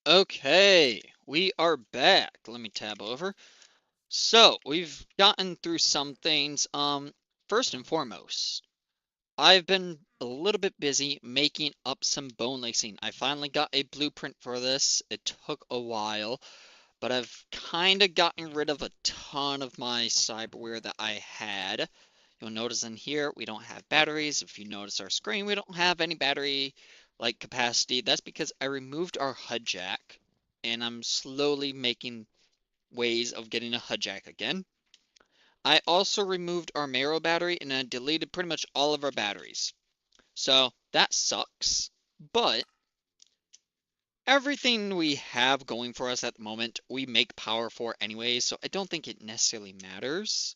Okay, we are back. Let me tab over. So, we've gotten through some things. First and foremost, I've been a little bit busy making up some bone lacing. I finally got a blueprint for this. It took a while, but I've kind of gotten rid of a ton of my cyberware that I had. You'll notice in here we don't have batteries. If you notice our screen, we don't have any battery like capacity. That's because I removed our HUD jack and I'm slowly making ways of getting a HUD jack again. I also removed our Marrow battery and I deleted pretty much all of our batteries. So that sucks, but everything we have going for us at the moment, we make power for anyway, so I don't think it necessarily matters.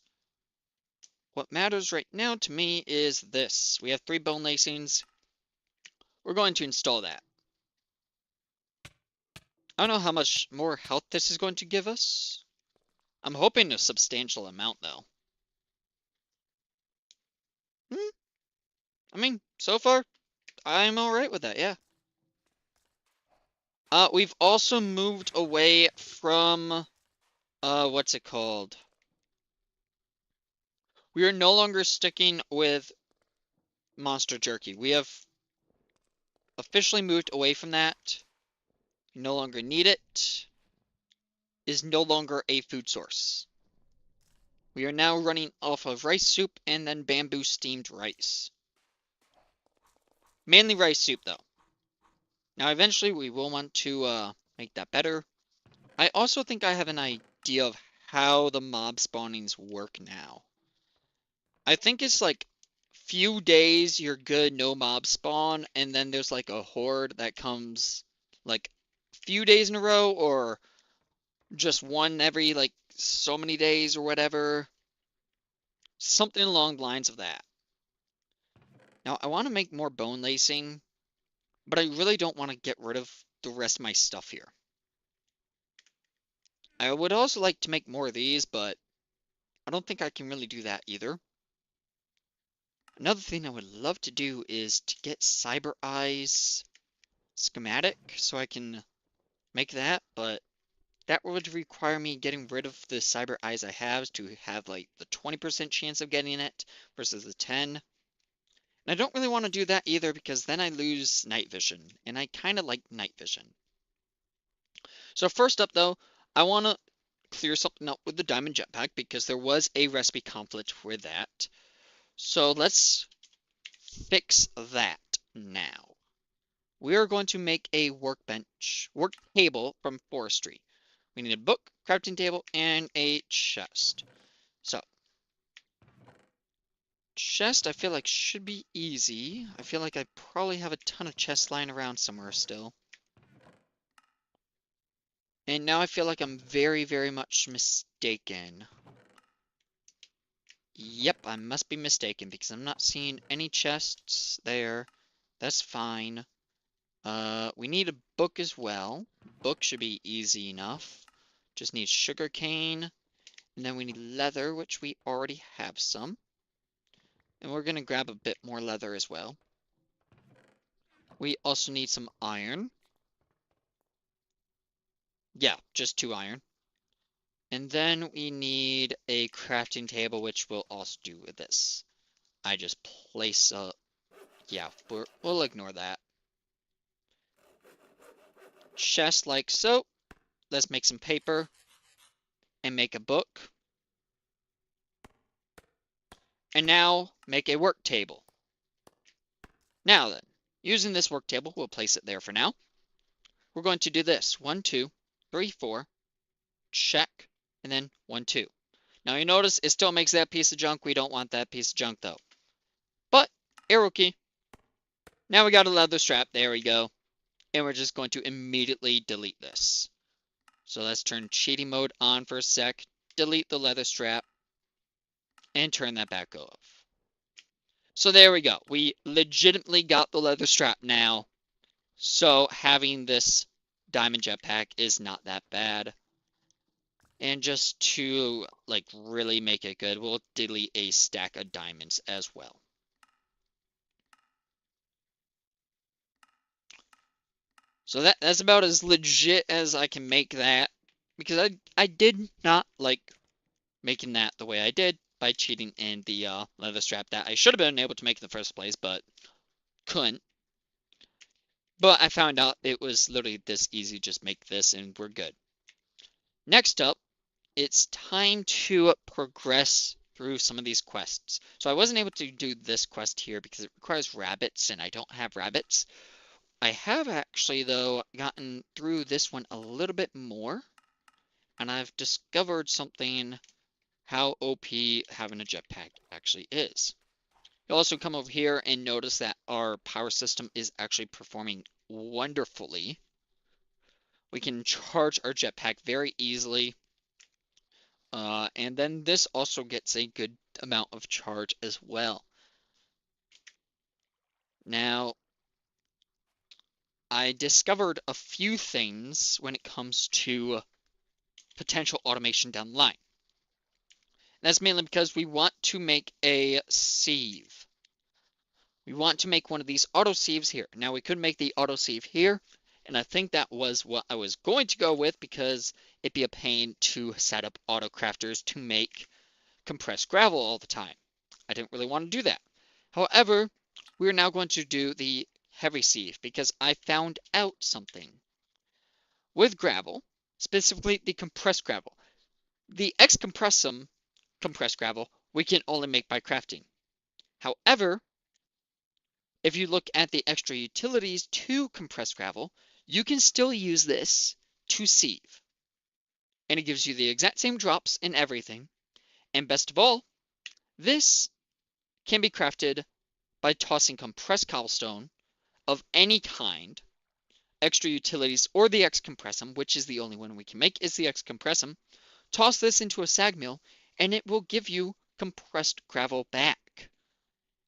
What matters right now to me is this. We have 3 bone lacings. We're going to install that. I don't know how much more health this is going to give us. I'm hoping a substantial amount, though. I mean, so far, I'm alright with that, yeah. We've also moved away from, what's it called? We are no longer sticking with Monster Jerky. We have officially moved away from that. We no longer need it. Is no longer a food source. We are now running off of rice soup and then bamboo steamed rice. Mainly rice soup, though. Now, eventually, we will want to make that better. I also think I have an idea of how the mob spawnings work now. I think it's like few days you're good, no mob spawn, and then there's like a horde that comes like few days in a row or just one every like so many days or whatever. Something along the lines of that. Now, I want to make more bone lacing, but I really don't want to get rid of the rest of my stuff here. I would also like to make more of these, but I don't think I can really do that either. Another thing I would love to do is to get Cyber Eyes schematic so I can make that, but that would require me getting rid of the Cyber Eyes I have to have like the 20% chance of getting it versus the 10. And I don't really want to do that either because then I lose night vision, and I kind of like night vision. So first up though, I want to clear something up with the diamond jetpack because there was a recipe conflict with that. So let's fix that now. We are going to make a work table from forestry. We need a book, crafting table, and a chest. So, chest I feel like should be easy. I feel like I probably have a ton of chests lying around somewhere still. And now I feel like I'm very, very much mistaken. Yep, I must be mistaken because I'm not seeing any chests there. That's fine. We need a book as well. Book should be easy enough. Just need sugar cane. And then we need leather, which we already have some. And we're going to grab a bit more leather as well. We also need some iron. Yeah, just 2 iron. And then we need a crafting table, which we'll also do with this. I just place a... Yeah, we'll ignore that. Chest like so. Let's make some paper and make a book. And now make a work table. Now then, using this work table, we'll place it there for now. We're going to do this. 1, 2, 3, 4. Check. And then 1, 2. Now you notice it still makes that piece of junk. We don't want that piece of junk though. But, arrow key. Now we got a leather strap. There we go. And we're just going to immediately delete this. So let's turn cheating mode on for a sec. Delete the leather strap. And turn that back off. So there we go. We legitimately got the leather strap now. So having this diamond jetpack is not that bad. And just to like really make it good, we'll delete a stack of diamonds as well. So that's about as legit as I can make that, because I did not like making that the way I did by cheating in the leather strap that I should have been able to make in the first place, but couldn't. But I found out it was literally this easy, just make this and we're good. Next up, it's time to progress through some of these quests. So I wasn't able to do this quest here because it requires rabbits and I don't have rabbits. I have actually, though, gotten through this one a little bit more, and I've discovered something how OP having a jetpack actually is. You'll also come over here and notice that our power system is actually performing wonderfully. We can charge our jetpack very easily. And then this also gets a good amount of charge as well. Now, I discovered a few things when it comes to potential automation down the line. And that's mainly because we want to make a sieve. We want to make one of these auto sieves here. Now, we could make the auto sieve here, and I think that was what I was going to go with because it'd be a pain to set up auto crafters to make compressed gravel all the time. I didn't really want to do that. However, we're now going to do the heavy sieve because I found out something. With gravel, specifically the compressed gravel, the excompressum compressed gravel we can only make by crafting. However, if you look at the extra utilities to compressed gravel, you can still use this to sieve. And it gives you the exact same drops and everything. And best of all, this can be crafted by tossing compressed cobblestone of any kind, extra utilities, or the excompressum, which is the only one we can make, is the excompressum. Toss this into a sag mill, and it will give you compressed gravel back.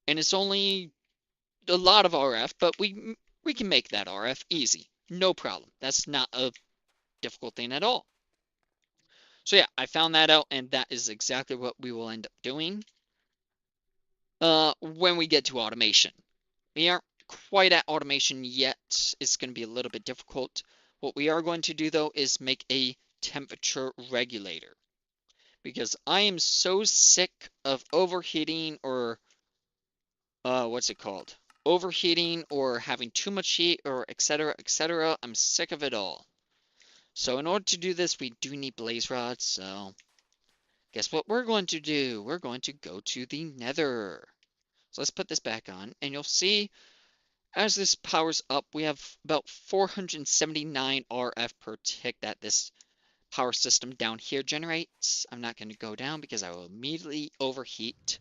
And it's only a lot of RF, but we can make that RF easy. No problem. That's not a difficult thing at all. So yeah, I found that out, and that is exactly what we will end up doing when we get to automation. We aren't quite at automation yet. It's going to be a little bit difficult. What we are going to do, though, is make a temperature regulator. Because I am so sick of overheating or, what's it called? Overheating or having too much heat or etc., etc. I'm sick of it all. So in order to do this, we do need blaze rods. So guess what we're going to do? We're going to go to the nether. So let's put this back on, and you'll see as this powers up, we have about 479 RF per tick that this power system down here generates. I'm not going to go down because I will immediately overheat.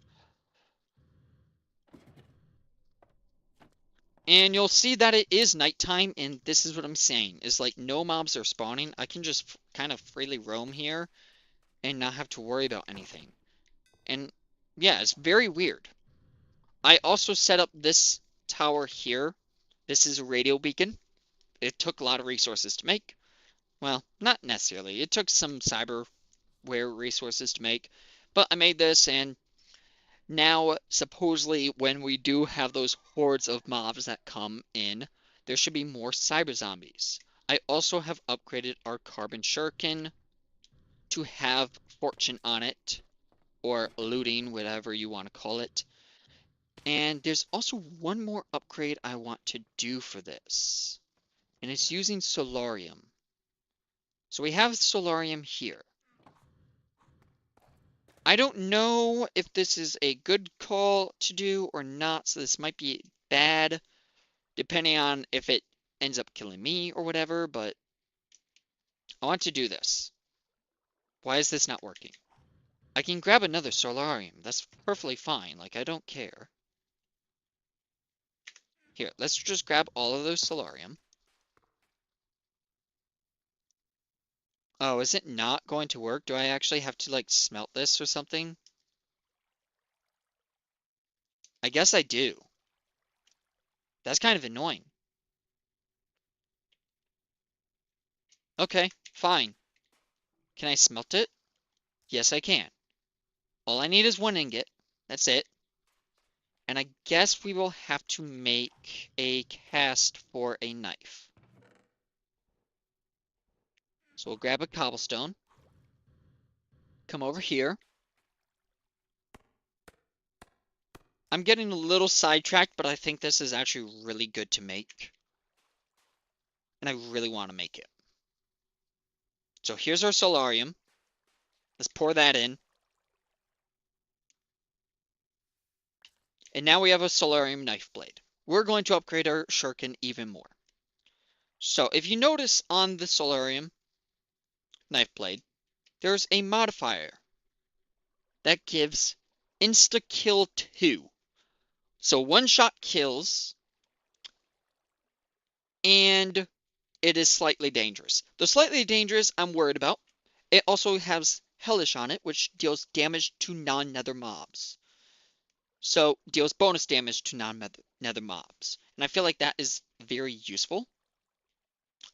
And you'll see that it is nighttime, and this is what I'm saying, is like no mobs are spawning. I can just kind of freely roam here and not have to worry about anything. And yeah, it's very weird. I also set up this tower here. This is a radio beacon. It took a lot of resources to make. Well, not necessarily. It took some cyberware resources to make, but I made this, and now supposedly when we do have those hordes of mobs that come in, there should be more cyber zombies. I also have upgraded our carbon shuriken to have fortune on it, or looting, whatever you want to call it. And there's also one more upgrade I want to do for this, and it's using solarium. So we have solarium here. I don't know if this is a good call to do or not, so this might be bad, depending on if it ends up killing me or whatever, but I want to do this. Why is this not working? I can grab another solarium. That's perfectly fine. Like, I don't care. Here, let's just grab all of those solarium. Oh, is it not going to work? Do I actually have to, like, smelt this or something? I guess I do. That's kind of annoying. Okay, fine. Can I smelt it? Yes, I can. All I need is one ingot. That's it. And I guess we will have to make a cast for a knife. So we'll grab a cobblestone. Come over here. I'm getting a little sidetracked, but I think this is actually really good to make. And I really want to make it. So here's our solarium. Let's pour that in. And now we have a solarium knife blade. We're going to upgrade our shuriken even more. So if you notice on the solarium knife blade, there's a modifier that gives insta-kill 2. So one-shot kills, and it is slightly dangerous. The slightly dangerous I'm worried about. It also has hellish on it, which deals damage to non-nether mobs. So deals bonus damage to non-nether mobs. And I feel like that is very useful.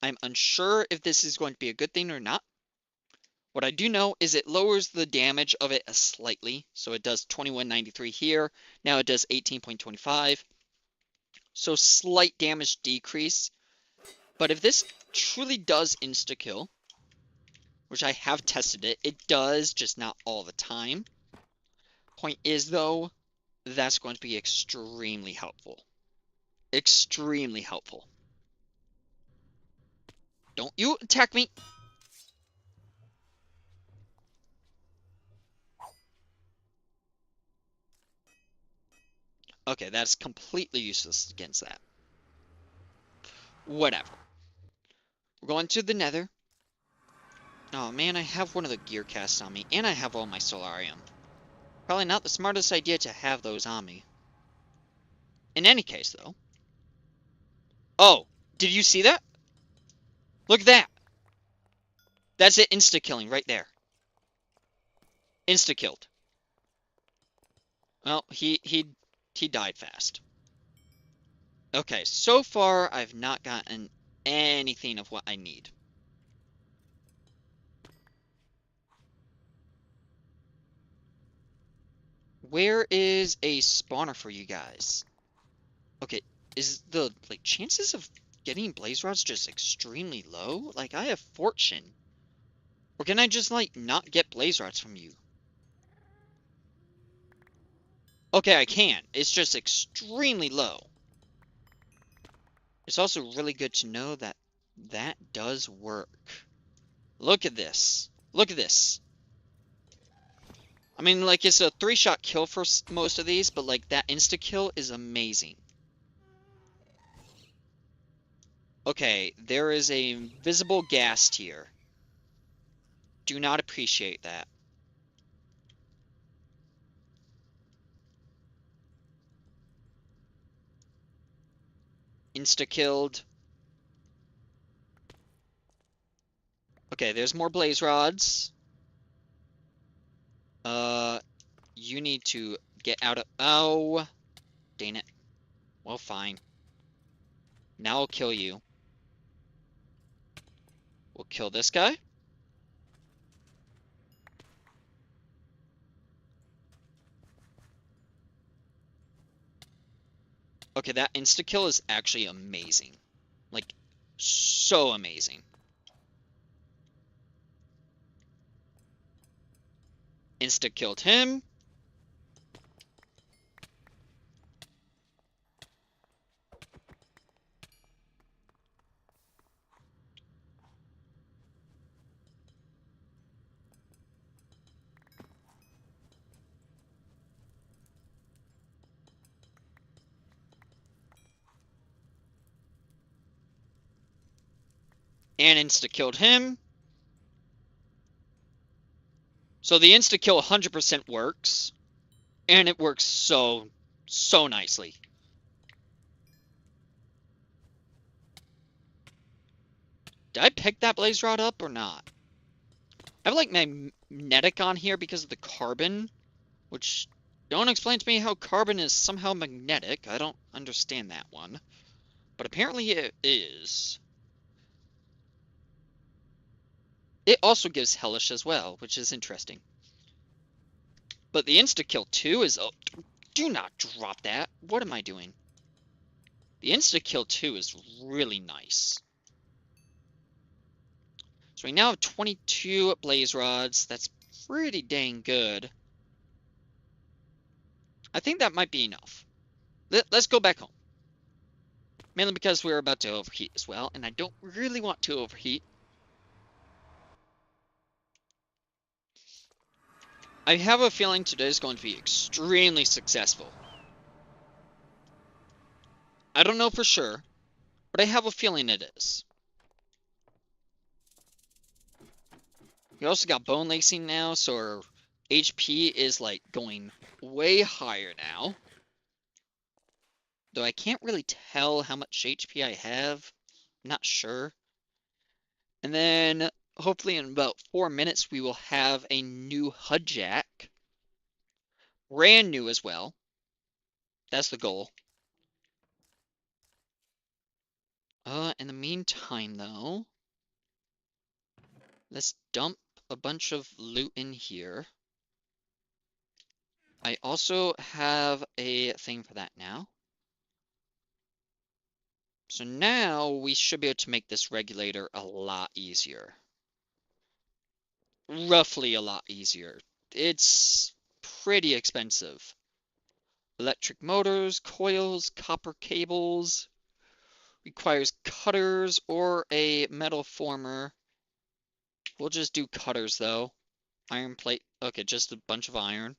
I'm unsure if this is going to be a good thing or not. What I do know is it lowers the damage of it slightly. So it does 2193 here. Now it does 18.25. So slight damage decrease. But if this truly does insta-kill, which I have tested it, it does, just not all the time. Point is, though, that's going to be extremely helpful. Extremely helpful. Don't you attack me! Okay, that's completely useless against that. Whatever. We're going to the nether. Oh man, I have one of the gear casts on me, and I have all my solarium. Probably not the smartest idea to have those on me. In any case, though. Oh, did you see that? Look at that! That's it, insta-killing right there. Insta-killed. Well, he died fast. Okay, so far I've not gotten anything of what I need. Where is a spawner for you guys? Okay, is the, like, chances of getting blaze rods just extremely low? Like, I have fortune. Or can I just, like, not get blaze rods from you? Okay, I can. It's just extremely low. It's also really good to know that that does work. Look at this. Look at this. I mean, like, it's a 3-shot kill for most of these, but, like, that insta-kill is amazing. Okay, there is a visible ghast here. Do not appreciate that. Insta-killed. Okay, there's more blaze rods. You need to get out of... Oh, dang it. Well, fine. Now I'll kill you. We'll kill this guy. Okay, that insta-kill is actually amazing. Like, so amazing. Insta-killed him. And insta-killed him. So the insta-kill 100% works. And it works so nicely. Did I pick that blaze rod up or not? I have like magnetic on here because of the carbon, which don't explain to me how carbon is somehow magnetic. I don't understand that one. But apparently it is. It also gives hellish as well, which is interesting. But the insta-kill 2 is... Oh, do not drop that. What am I doing? The insta-kill 2 is really nice. So we now have 22 blaze rods. That's pretty dang good. I think that might be enough. Let's go back home. Mainly because we're about to overheat as well, and I don't really want to overheat. I have a feeling today is going to be extremely successful. I don't know for sure, but I have a feeling it is. We also got bone lacing now, so our HP is like going way higher now. Though I can't really tell how much HP I have. I'm not sure. And then hopefully in about 4 minutes we will have a new HUD jack. Brand new as well. That's the goal. In the meantime though, let's dump a bunch of loot in here. I also have a thing for that now. So now we should be able to make this regulator a lot easier. Roughly a lot easier. It's pretty expensive. Electric motors, coils, copper cables. Requires cutters or a metal former. We'll just do cutters though. Iron plate. Okay, just a bunch of iron.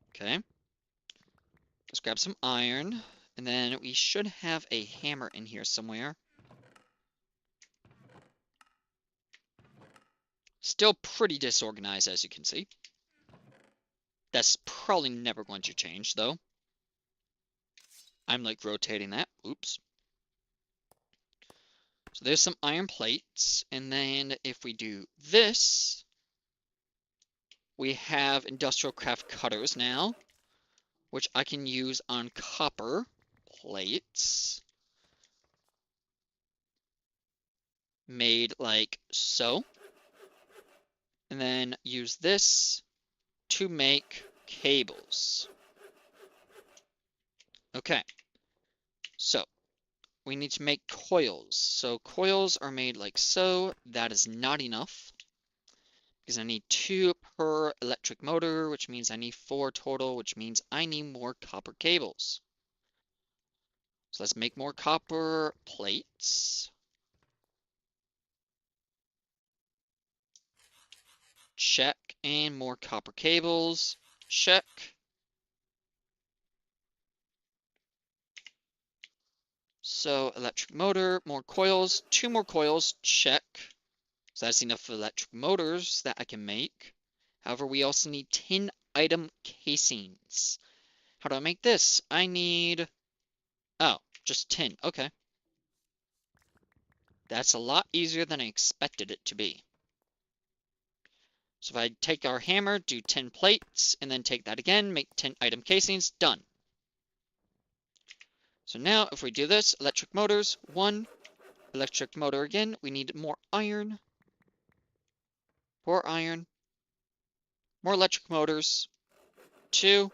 Okay. Let's grab some iron. And then we should have a hammer in here somewhere. Still pretty disorganized, as you can see. That's probably never going to change, though. I'm like rotating that. Oops. So there's some iron plates. And then if we do this, we have industrial craft cutters now, which I can use on copper plates. Made like so. And then use this to make cables. Okay. So we need to make coils. So coils are made like so. That is not enough because I need 2 per electric motor, which means I need 4 total, which means I need more copper cables. So let's make more copper plates. Check. And more copper cables. Check. So electric motor, more coils, 2 more coils, check. So that's enough electric motors that I can make. However, we also need 10 item casings. How do I make this? I need, oh, just 10, okay. That's a lot easier than I expected it to be. So if I take our hammer, do 10 plates, and then take that again, make 10 item casings, done. So now if we do this, electric motors, 1, electric motor again, we need more iron. More iron. More electric motors. 2.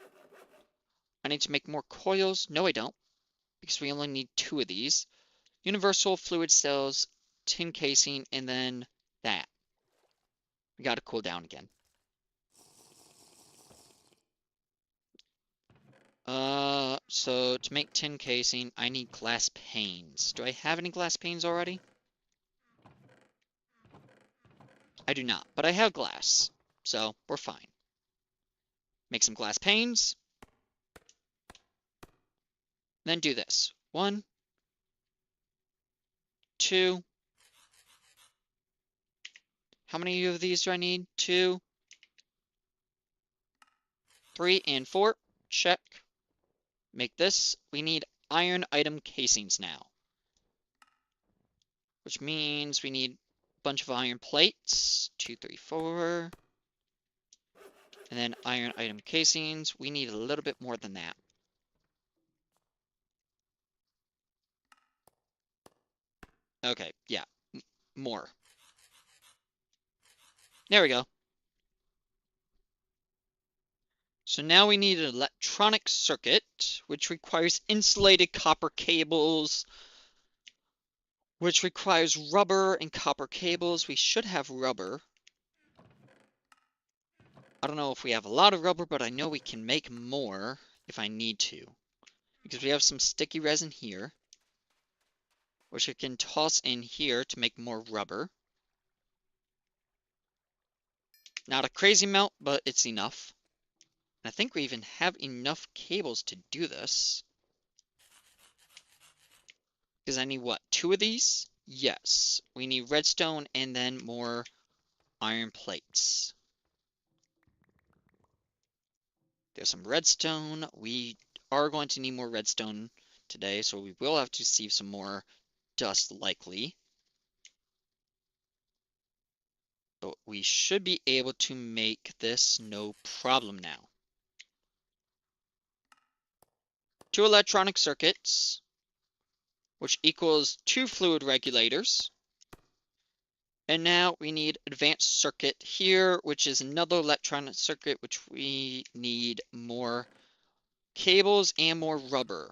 I need to make more coils. No, I don't, because we only need 2 of these. Universal fluid cells, tin casing, and then that. We gotta cool down again. So to make tin casing, I need glass panes. Do I have any glass panes already? I do not, but I have glass, so we're fine. Make some glass panes. Then do this. 1, 2. How many of these do I need? 2, 3, and 4. Check. Make this. We need iron item casings now, which means we need a bunch of iron plates. 2, 3, 4. And then iron item casings. We need a little bit more than that. Okay, yeah, more. There we go. So now we need an electronic circuit, which requires insulated copper cables, which requires rubber and copper cables. We should have rubber. I don't know if we have a lot of rubber, but I know we can make more if I need to. Because we have some sticky resin here, which I can toss in here to make more rubber. Not a crazy amount, but it's enough. And I think we even have enough cables to do this. Because I need, what, 2 of these? Yes. We need redstone and then more iron plates. There's some redstone. We are going to need more redstone today, so we will have to sieve some more dust likely. But we should be able to make this no problem now. 2 electronic circuits, which equals 2 fluid regulators. And now we need advanced circuit here, which is another electronic circuit, which we need more cables and more rubber.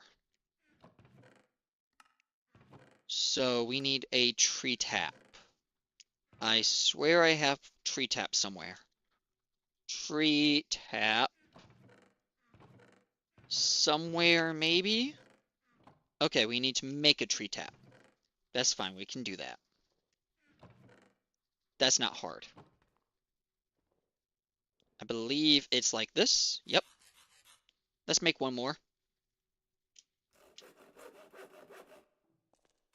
So we need a tree tap. I swear I have tree tap somewhere. Tree tap. Somewhere, maybe? Okay, we need to make a tree tap. That's fine, we can do that. That's not hard. I believe it's like this. Yep. Let's make one more.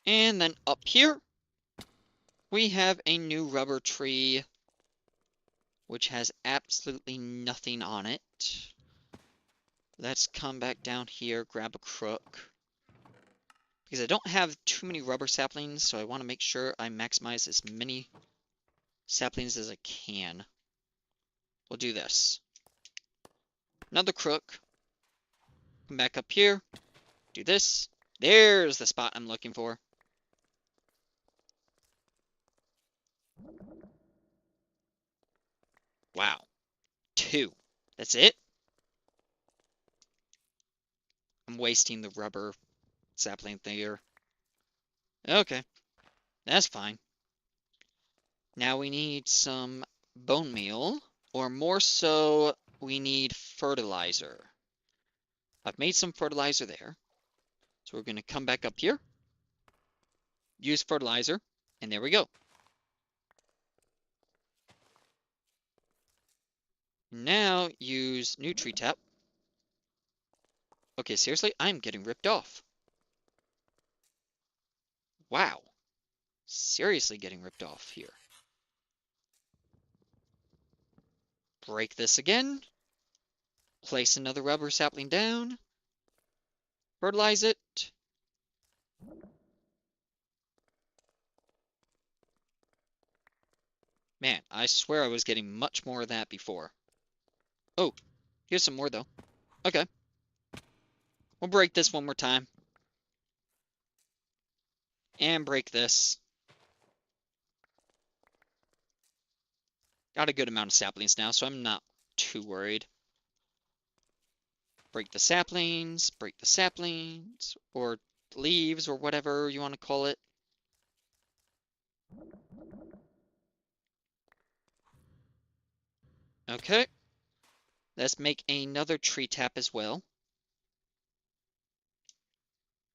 And then up here, we have a new rubber tree, which has absolutely nothing on it. Let's come back down here, grab a crook. Because I don't have too many rubber saplings, so I want to make sure I maximize as many saplings as I can. We'll do this. Another crook. Come back up here. Do this. There's the spot I'm looking for. Wow. 2. That's it? I'm wasting the rubber sapling there. Okay. That's fine. Now we need some bone meal, or more so, we need fertilizer. I've made some fertilizer there. So we're going to come back up here, use fertilizer, and there we go. Now use new tree tap. Okay, seriously, I'm getting ripped off. Wow. Seriously getting ripped off here. Break this again. Place another rubber sapling down. Fertilize it. Man, I swear I was getting much more of that before. Oh, here's some more though. Okay. We'll break this one more time. And break this. Got a good amount of saplings now, so I'm not too worried. Break the saplings, or leaves, or whatever you want to call it. Okay. Let's make another tree tap as well.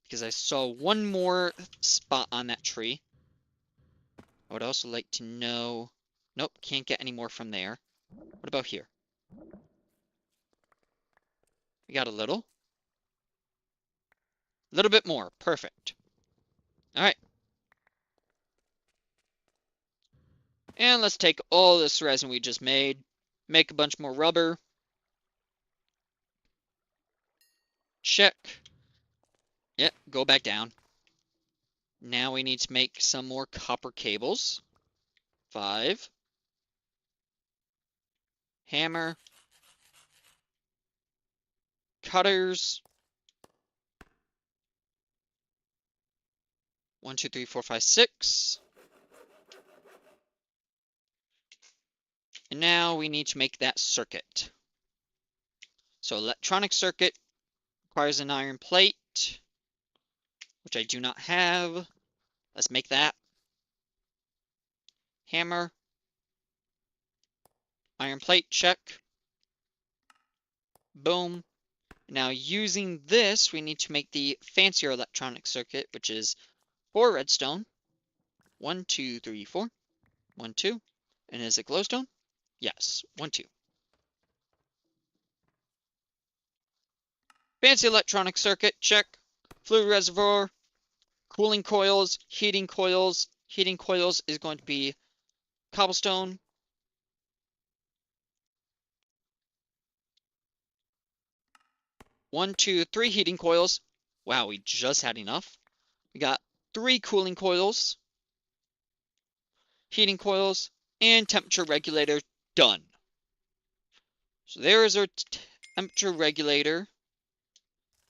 Because I saw one more spot on that tree. I would also like to know... Nope, can't get any more from there. What about here? We got a little. A little bit more. Perfect. Alright. And let's take all this resin we just made. Make a bunch more rubber. Check. Yep, go back down. Now we need to make some more copper cables. 5. Hammer. Cutters. 1, 2, 3, 4, 5, 6. And now we need to make that circuit. So electronic circuit requires an iron plate, which I do not have. Let's make that. Hammer. Iron plate, check. Boom. Now using this, we need to make the fancier electronic circuit, which is 4 redstone. 1, 2, 3, 4. 1, 2. And is it glowstone? Yes. 1, 2. Fancy electronic circuit, check. Fluid reservoir, cooling coils, heating coils. Heating coils is going to be cobblestone. 1, 2, 3 heating coils. Wow, we just had enough. We got 3 cooling coils, heating coils, and temperature regulator. Done. So there is our temperature regulator.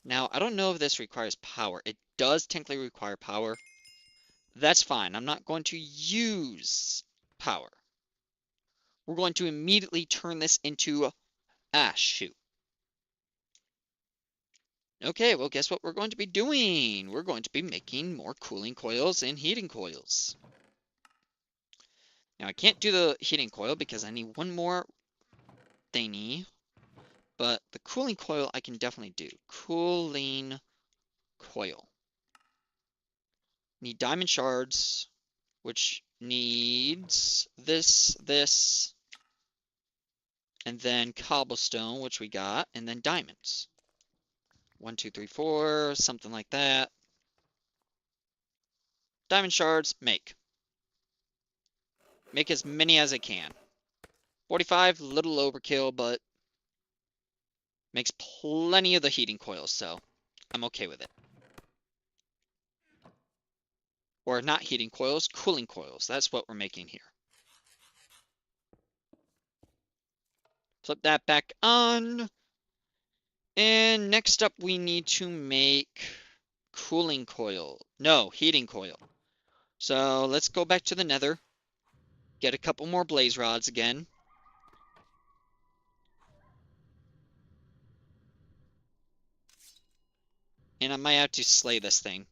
Now, I don't know if this requires power. It does technically require power. That's fine. I'm not going to use power. We're going to immediately turn this into... Ah, shoot. Okay, well, guess what we're going to be doing? We're going to be making more cooling coils and heating coils. Now, I can't do the heating coil because I need one more thingy. But the cooling coil I can definitely do. Cooling coil. Need diamond shards, which needs this, and then cobblestone, which we got, and then diamonds. 1, 2, 3, 4, something like that. Diamond shards, make. Make as many as I can. 45, little overkill, but makes plenty of the heating coils, so I'm okay with it. Or not heating coils, cooling coils. That's what we're making here. Flip that back on. And next up, we need to make cooling coil. No, heating coil. So let's go back to the nether. Get a couple more blaze rods again. And I might have to slay this thing.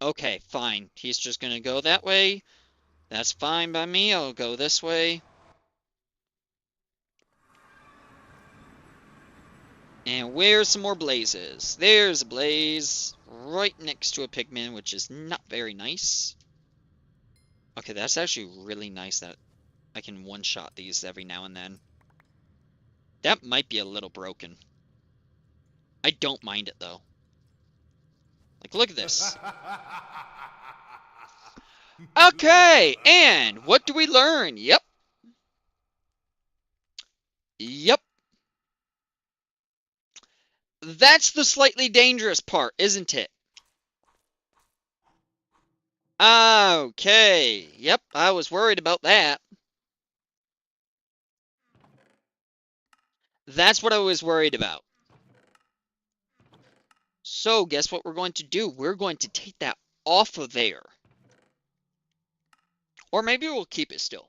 Okay, fine. He's just gonna go that way. That's fine by me. I'll go this way. And where's some more blazes? There's a blaze right next to a pigman, which is not very nice. Okay, that's actually really nice that I can one-shot these every now and then. That might be a little broken. I don't mind it, though. Like, look at this. Okay, and what do we learn? Yep. Yep. That's the slightly dangerous part, isn't it? Okay. Yep, I was worried about that. That's what I was worried about. So, guess what we're going to do? We're going to take that off of there. Or maybe we'll keep it still.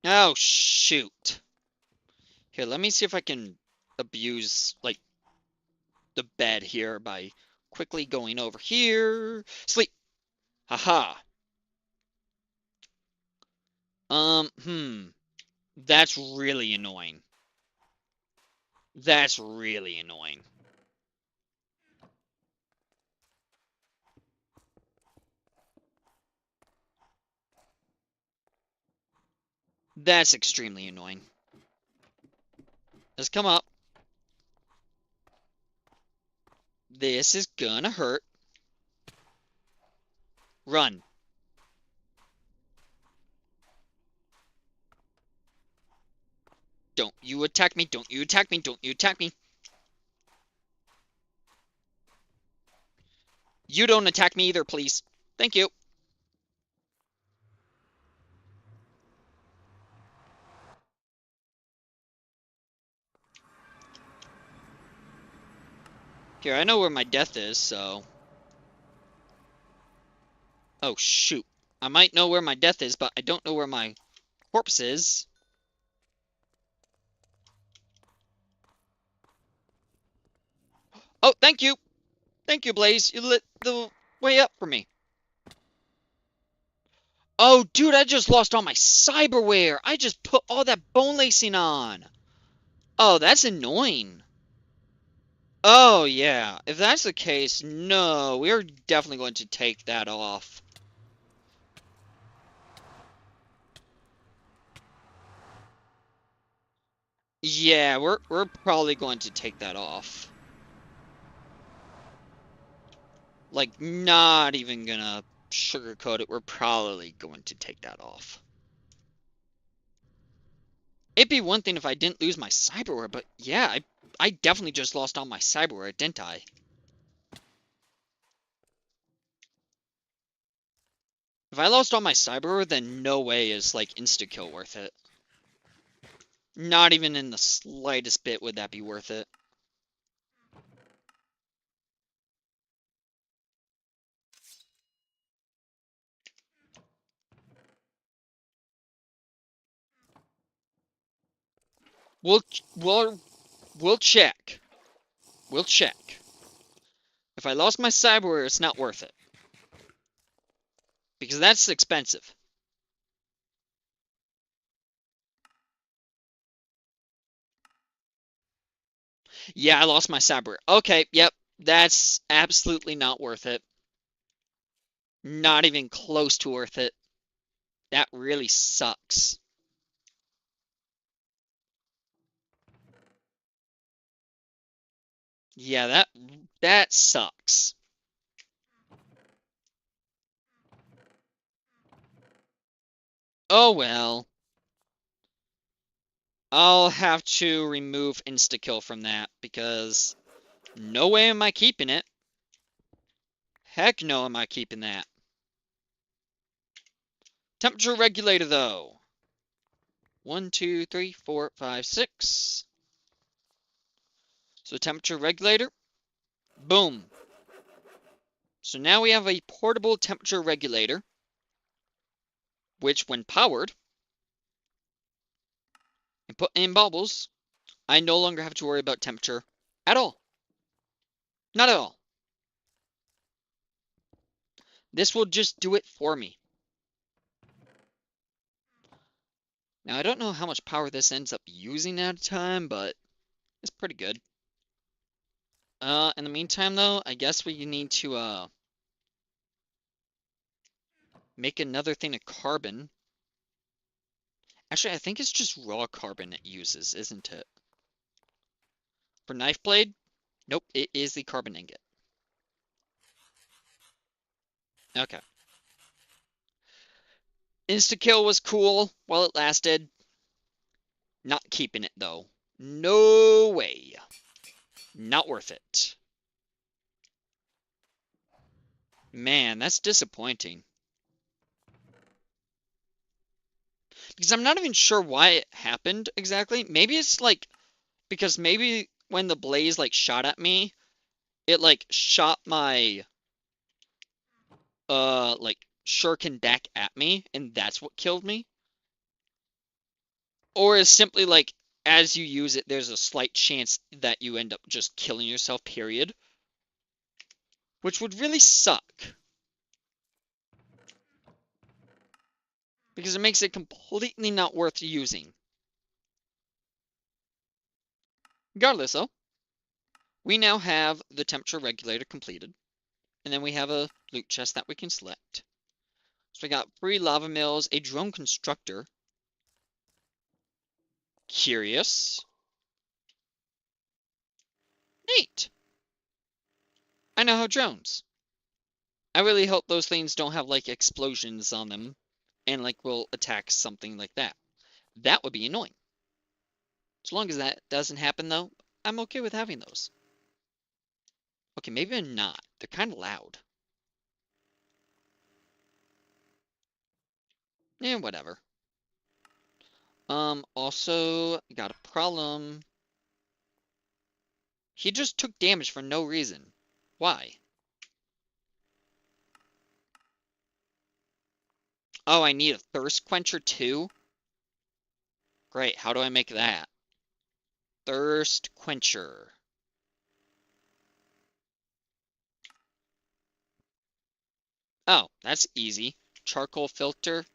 Oh, shoot. Here, let me see if I can abuse, like, the bed here by quickly going over here. Sleep. Haha. That's really annoying. That's really annoying. That's extremely annoying. Let's come up. This is gonna hurt. Run. Don't you attack me. Don't you attack me. Don't you attack me. You don't attack me either, please. Thank you. Here, I know where my death is, so... Oh, shoot. I might know where my death is, but I don't know where my corpse is. Oh, thank you! Thank you, Blaze. You lit the way up for me. Oh, dude, I just lost all my cyberware. I just put all that bone lacing on. Oh, that's annoying. Oh, yeah. If that's the case, no, we're definitely going to take that off. Yeah, we're probably going to take that off. Like, not even gonna sugarcoat it. We're probably going to take that off. It'd be one thing if I didn't lose my cyberware, but yeah, I definitely just lost all my cyberware, didn't I? If I lost all my cyberware, then no way is, like, insta-kill worth it. Not even in the slightest bit would that be worth it. We'll we'll we'll check. We'll check. If I lost my cyberware, it's not worth it. Because that's expensive. Yeah, I lost my cyberware. Okay, yep. That's absolutely not worth it. Not even close to worth it. That really sucks. Yeah, that sucks. Oh well. I'll have to remove insta-kill from that because no way am I keeping it. Heck no am I keeping that. Temperature regulator though. 1, 2, 3, 4, 5, 6. So temperature regulator. Boom. So now we have a portable temperature regulator, which when powered and put in bubbles, I no longer have to worry about temperature at all. Not at all. This will just do it for me. Now, I don't know how much power this ends up using at a time, but it's pretty good. In the meantime, though, I guess we need to, make another thing of carbon. Actually, I think it's just raw carbon it uses, isn't it? For knife blade? Nope, it is the carbon ingot. Okay. Insta-kill was cool while it lasted. Not keeping it, though. No way. Not worth it. Man, that's disappointing. Because I'm not even sure why it happened exactly. Maybe it's like, because maybe when the blaze like shot at me, it like shot my like shuriken deck at me, and that's what killed me. Or is simply like as you use it, there's a slight chance that you end up just killing yourself, period. Which would really suck. Because it makes it completely not worth using. Regardless, though, we now have the temperature regulator completed. And then we have a loot chest that we can select. So we got 3 lava mills, a drone constructor. Curious. Neat. I know how drones. I really hope those things don't have like explosions on them and like will attack something like that. That would be annoying. As long as that doesn't happen though, I'm okay with having those. Okay, maybe I'm not. They're kind of loud. Eh, whatever. Also, got a problem. He just took damage for no reason. Why? Oh, I need a thirst quencher too? Great, how do I make that? Thirst quencher. Oh, that's easy. Charcoal filter.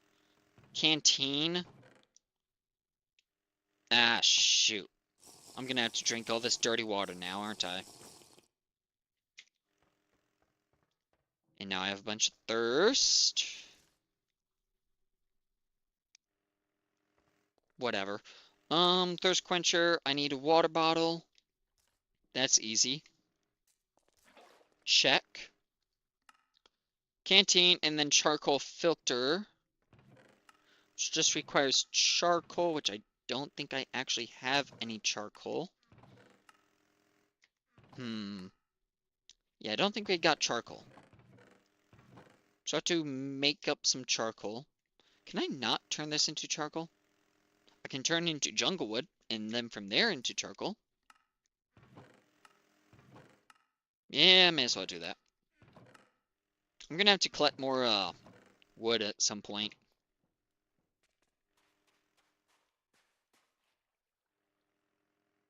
Canteen. Ah, shoot. I'm gonna have to drink all this dirty water now, aren't I? And now I have a bunch of thirst. Whatever. Thirst quencher. I need a water bottle. That's easy. Check. Canteen, and then charcoal filter. Which just requires charcoal, which I don't think I actually have any charcoal. Yeah, I don't think we got charcoal. So I have to make up some charcoal. Can I not turn this into charcoal? I can turn it into jungle wood, and then from there into charcoal. Yeah, I may as well do that. I'm gonna have to collect more wood at some point.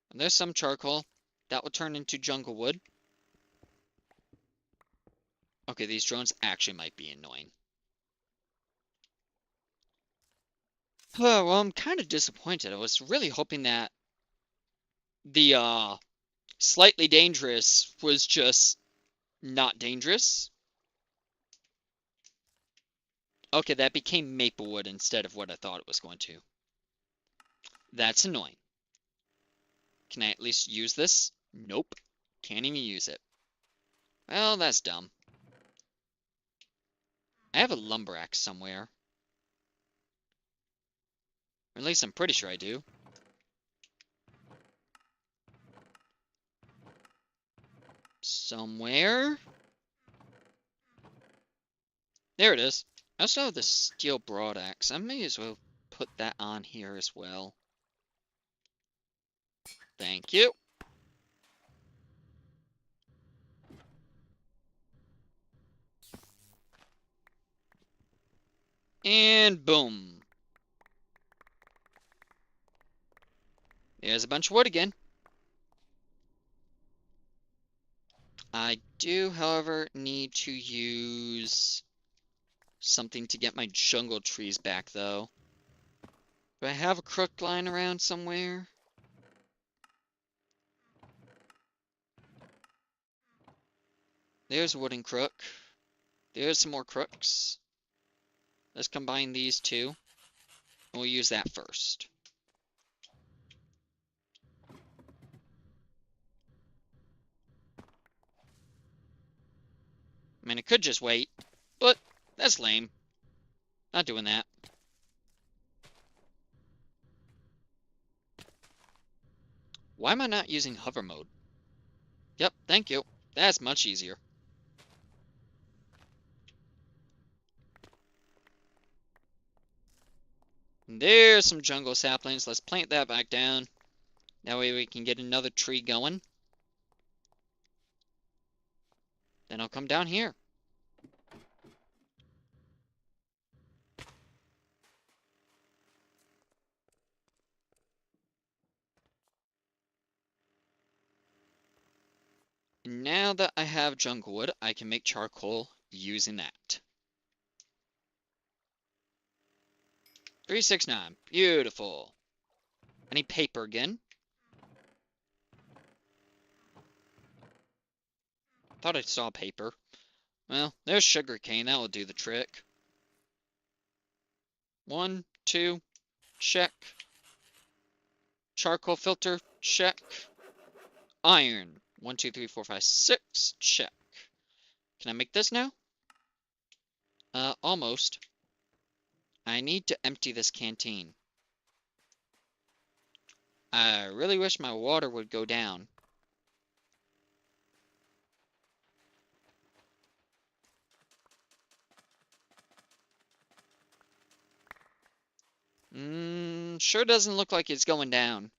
And there's some charcoal. That will turn into jungle wood. Okay, these drones actually might be annoying. Oh, well, I'm kind of disappointed. I was really hoping that the slightly dangerous was just not dangerous. Okay, that became maple wood instead of what I thought it was going to. That's annoying. Can I at least use this? Nope. Can't even use it. Well, that's dumb. I have a lumber axe somewhere. Or at least I'm pretty sure I do. Somewhere? There it is. I also have the steel broad axe. I may as well put that on here as well. Thank you. And boom. There's a bunch of wood again. I do, however, need to use something to get my jungle trees back, though. Do I have a crook lying around somewhere? There's a wooden crook. There's some more crooks. Let's combine these two. We'll use that first. I mean, I could just wait, but that's lame. Not doing that. Why am I not using hover mode? Yep, thank you. That's much easier. And there's some jungle saplings. Let's plant that back down. That way we can get another tree going. Then I'll come down here. Now that I have jungle wood, I can make charcoal using that. 369. Beautiful. I need paper again. Thought I saw paper. Well, there's sugar cane. That will do the trick. 1, 2, check. Charcoal filter, check. Iron. 1, 2, 3, 4, 5, 6, check. Can I make this now? Almost. I need to empty this canteen. I really wish my water would go down. Sure doesn't look like it's going down.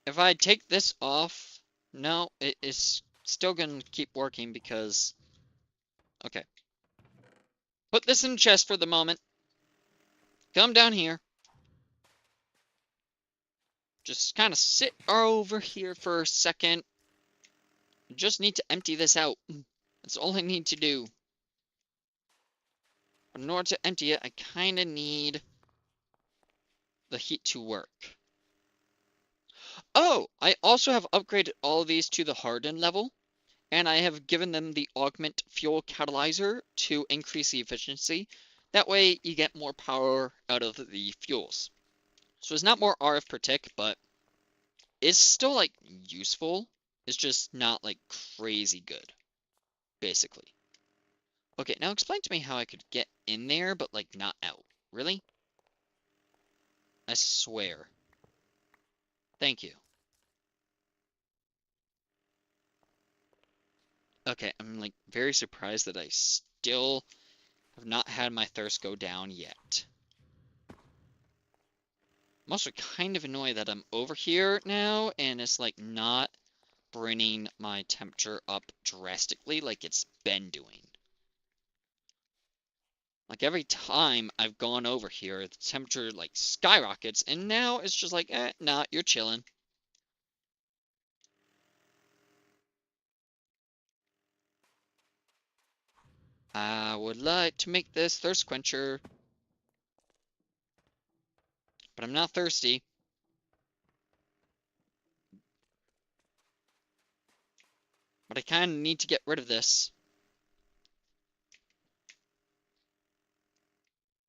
If I take this off, No, it is still gonna keep working because... Okay. Put this in the chest for the moment. Come down here. Just kind of sit over here for a second. Just need to empty this out. That's all I need to do. But in order to empty it, I kind of need the heat to work. Oh, I also have upgraded all of these to the hardened level, and I have given them the augment fuel catalyzer to increase the efficiency. That way you get more power out of the fuels. So it's not more RF per tick, but it's still like useful. It's just not like crazy good, basically. Okay, now explain to me how I could get in there, but like not out. Really? I swear. Thank you. Okay, I'm like very surprised that I still have not had my thirst go down yet. I'm also kind of annoyed that I'm over here now and it's like not bringing my temperature up drastically like it's been doing. Like every time I've gone over here, the temperature like skyrockets and now it's just like, nah, you're chilling. I would like to make this thirst quencher, but I'm not thirsty. But I kind of need to get rid of this.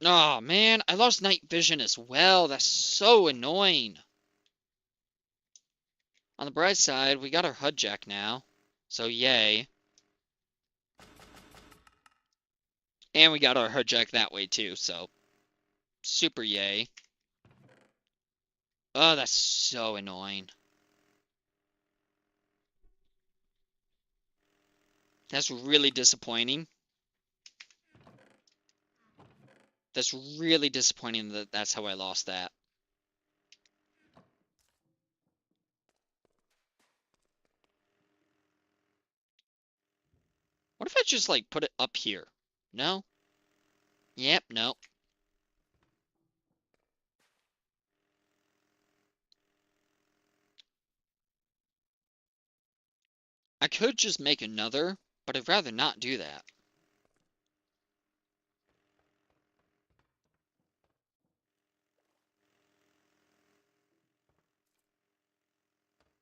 Oh man, I lost night vision as well. That's so annoying. On the bright side, we got our HUD jack now. So yay. And we got our HUD jack that way too, so super yay. Oh, that's so annoying. That's really disappointing. That's really disappointing that that's how I lost that. What if I just like put it up here? No? Yep, no. I could just make another, but I'd rather not do that.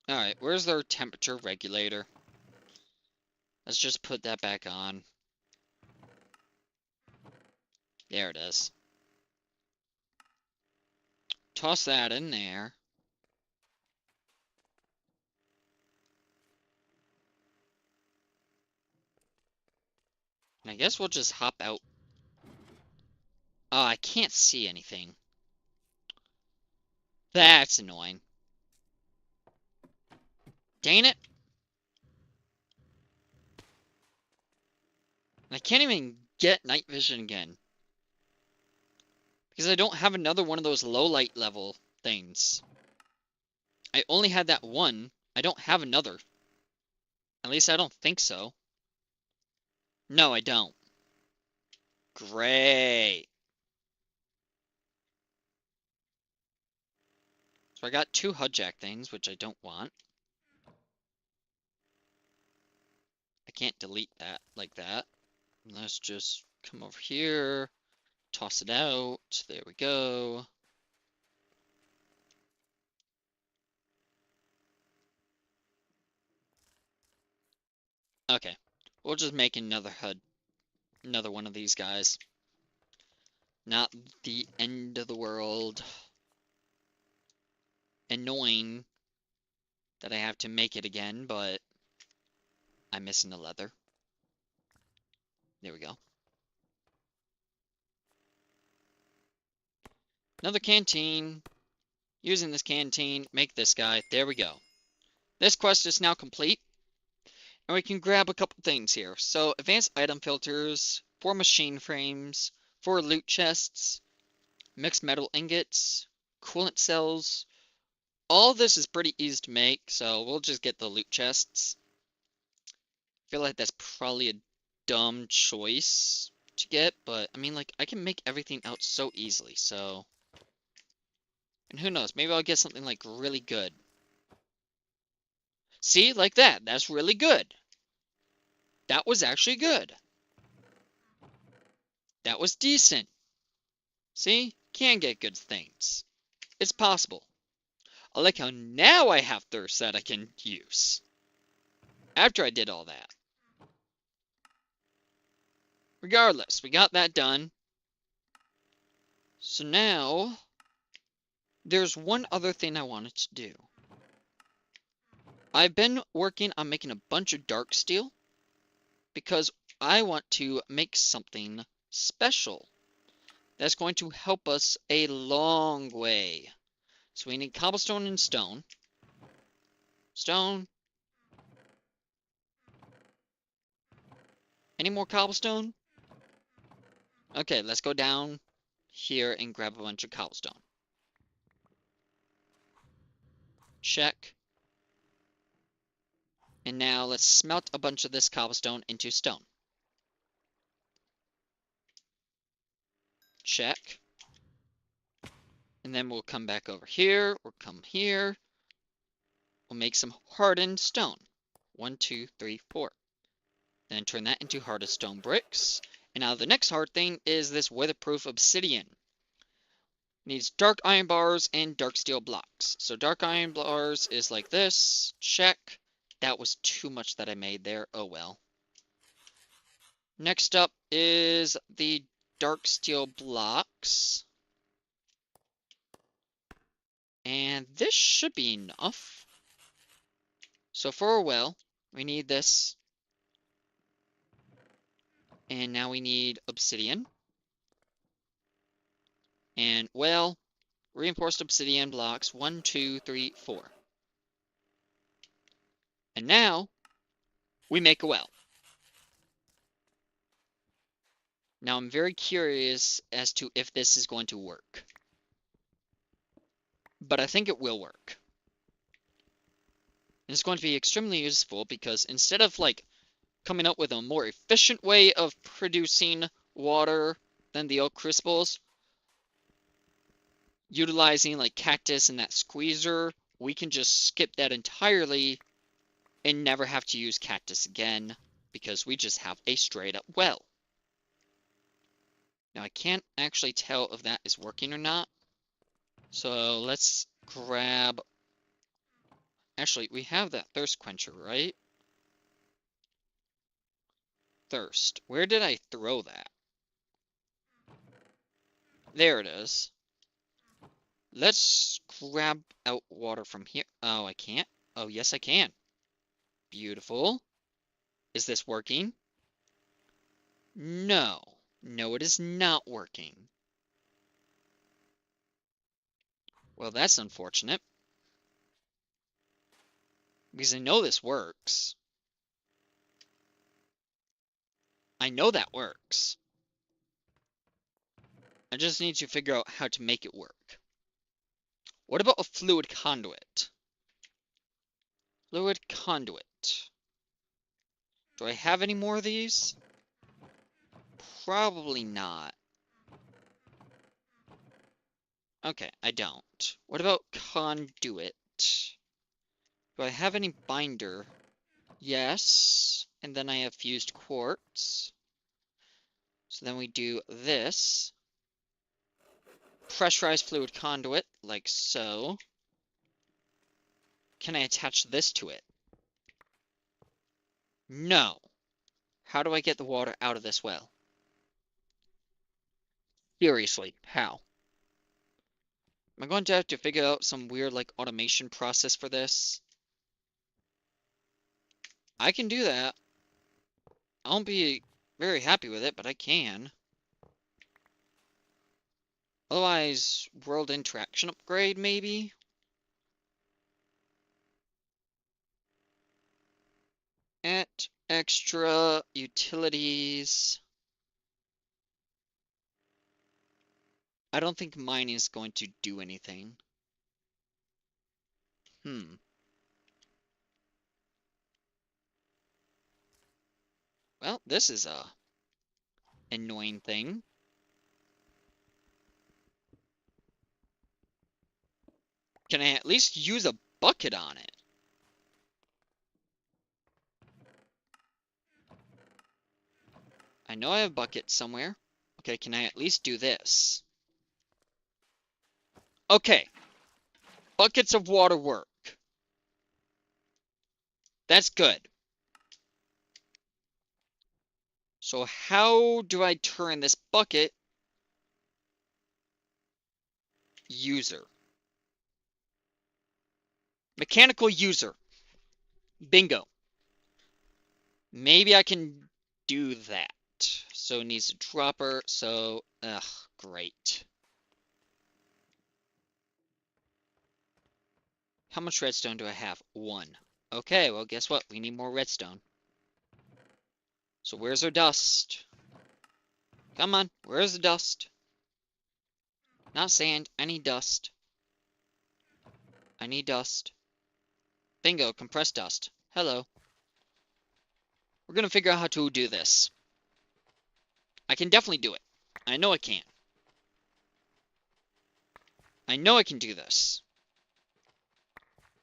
Alright, where's their temperature regulator? Let's just put that back on. There it is. Toss that in there. And I guess we'll just hop out. Oh, I can't see anything. That's annoying. Dang it. And I can't even get night vision again. Because I don't have another one of those low light level things. I only had that one. I don't have another. At least I don't think so. No, I don't. Great. So I got two HUD jack things, which I don't want. I can't delete that like that. Let's just come over here. Toss it out. There we go. Okay. We'll just make another HUD. Another one of these guys. Not the end of the world. Annoying that I have to make it again, but I'm missing the leather. There we go. Another canteen. Using this canteen, make this guy. There we go. This quest is now complete. And we can grab a couple things here. So, advanced item filters, 4 machine frames, 4 loot chests, mixed metal ingots, coolant cells, all this is pretty easy to make, so we'll just get the loot chests. I feel like that's probably a dumb choice to get, but I mean, like, I can make everything out so easily, so... And who knows, maybe I'll get something, like, really good. See, like that, that's really good. That was actually good. That was decent. See, can get good things. It's possible. I like how now I have thirst that I can use. After I did all that. Regardless, we got that done. So now, there's one other thing I wanted to do. I've been working on making a bunch of dark steel because I want to make something special that's going to help us a long way. So we need cobblestone and stone. Stone. Any more cobblestone? Okay, let's go down here and grab a bunch of cobblestone. Check. And now let's smelt a bunch of this cobblestone into stone. Check. And then we'll come back over here, or come here. We'll make some hardened stone. 1, 2, 3, 4. Then turn that into hardened stone bricks. And now the next hard thing is this weatherproof obsidian. Needs dark iron bars and dark steel blocks. So dark iron bars is like this. Check. That was too much that I made there. Oh well. Next up is the dark steel blocks. And this should be enough. So for a well, we need this. And now we need obsidian. And well, reinforced obsidian blocks. 1, 2, 3, 4. And now we make a well. Now I'm very curious as to if this is going to work. But I think it will work. And it's going to be extremely useful because instead of like coming up with a more efficient way of producing water than the oak crucibles, utilizing like cactus and that squeezer, we can just skip that entirely and never have to use cactus again because we just have a straight up well. Now I can't actually tell if that is working or not. So let's grab... Actually, we have that thirst quencher, right? Thirst. Where did I throw that? There it is. Let's grab out water from here. Oh, I can't. Oh, yes, I can. Beautiful. Is this working? No. No, it is not working. Well, that's unfortunate. Because I know this works. I know that works. I just need to figure out how to make it work. What about a fluid conduit? Fluid conduit. Do I have any more of these? Probably not. Okay, I don't. What about conduit? Do I have any binder? Yes. And then I have fused quartz. So then we do this. Pressurized fluid conduit, like so. Can I attach this to it? No. How do I get the water out of this well? Seriously, how? Am I going to have to figure out some weird, like, automation process for this? I can do that. I won't be very happy with it, but I can. Otherwise, world interaction upgrade, maybe? At extra utilities. I don't think mining is going to do anything. Well, this is a annoying thing. Can I at least use a bucket on it? I know I have a bucket somewhere. Okay, can I at least do this? Okay. Buckets of water work. That's good. So how do I turn this bucket user? Mechanical user. Bingo. Maybe I can do that. So it needs a dropper, so, ugh, great. How much redstone do I have? 1. Okay, well, guess what? We need more redstone. So where's our dust? Come on, where's the dust? Not sand, I need dust. I need dust. Bingo, compressed dust. Hello. We're gonna figure out how to do this. I can definitely do it. I know I can. I know I can do this.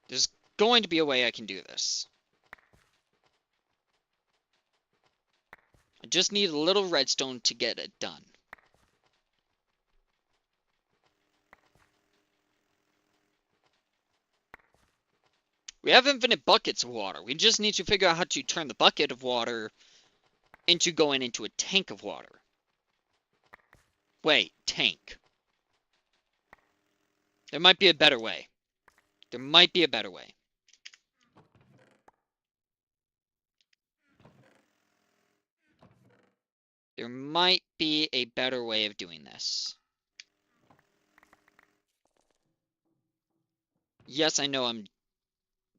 There's going to be a way I can do this. I just need a little redstone to get it done. We have infinite buckets of water. We just need to figure out how to turn the bucket of water into going into a tank of water. Wait, tank. There might be a better way. There might be a better way. There might be a better way of doing this. Yes, I know I'm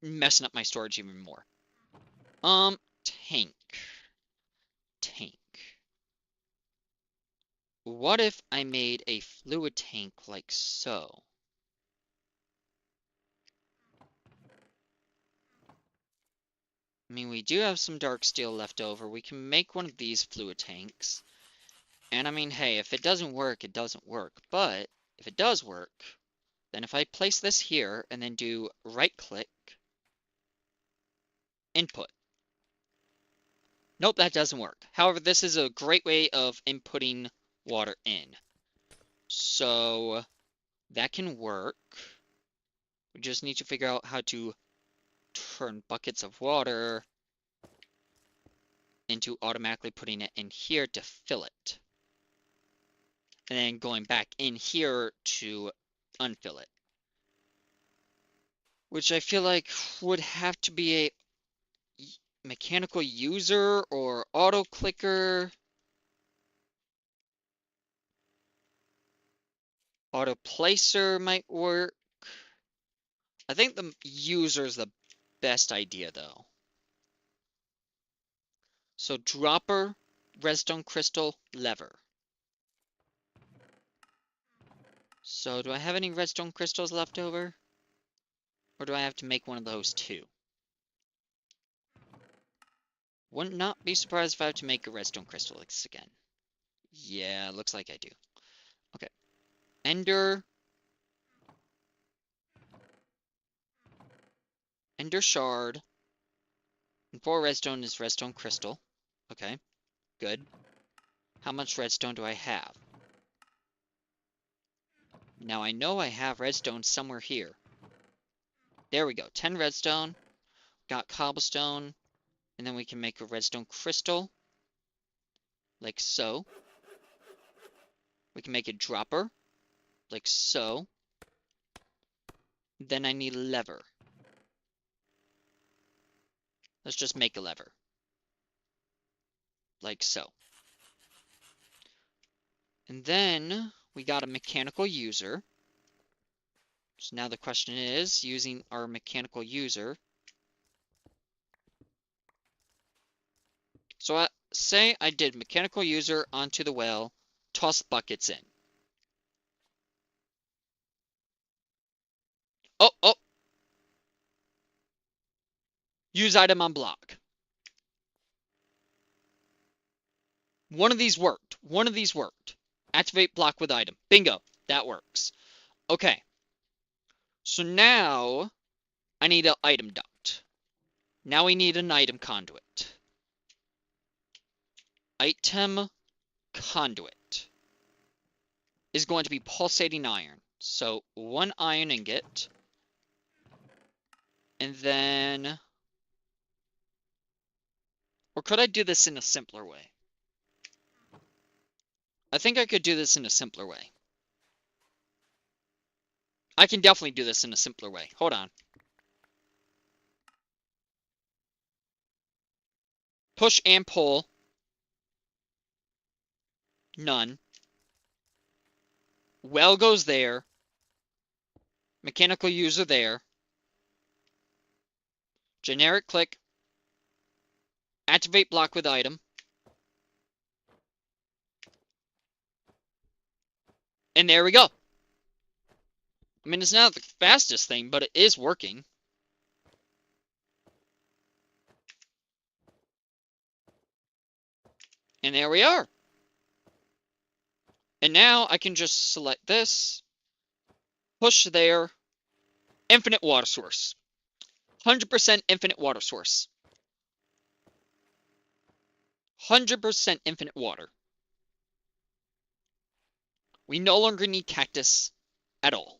messing up my storage even more. Tank. Tank. What if I made a fluid tank like so? I mean, we do have some dark steel left over. We can make one of these fluid tanks. And I mean, hey, if it doesn't work, it doesn't work. But if it does work, then if I place this here and then do right-click, input. Nope, that doesn't work. However, this is a great way of inputting water in. So that can work. We just need to figure out how to turn buckets of water into automatically putting it in here to fill it. And then going back in here to unfill it. Which I feel like would have to be a mechanical user or auto clicker. Auto placer might work. I think the user is the best idea though. So dropper, redstone crystal, lever. So do I have any redstone crystals left over? Or do I have to make one of those too? Would not be surprised if I have to make a redstone crystal again. Yeah, looks like I do. Okay. Ender. Ender shard. And 4 redstone is redstone crystal. Okay, good. How much redstone do I have? Now I know I have redstone somewhere here. There we go, 10 redstone. Got cobblestone. And then we can make a redstone crystal. Like so. We can make a dropper. Like so. Then I need a lever. Let's just make a lever. Like so. And then we got a mechanical user. So now the question is, using our mechanical user. So say I did mechanical user onto the well, toss buckets in. Oh, Use item on block. One of these worked. One of these worked. Activate block with item. Bingo. That works. Okay. So now I need an item duct. Now we need an item conduit. Item conduit is going to be pulsating iron. So 1 iron ingot. And then... Or could I do this in a simpler way? I think I could do this in a simpler way. I can definitely do this in a simpler way. Hold on. Push and pull. None. Well goes there. Mechanical user there. Generic click. Activate block with item. And there we go. I mean, it's not the fastest thing, but it is working. And there we are. And now I can just select this. Push there. Infinite water source. 100% infinite water source. 100% infinite water. We no longer need cactus at all.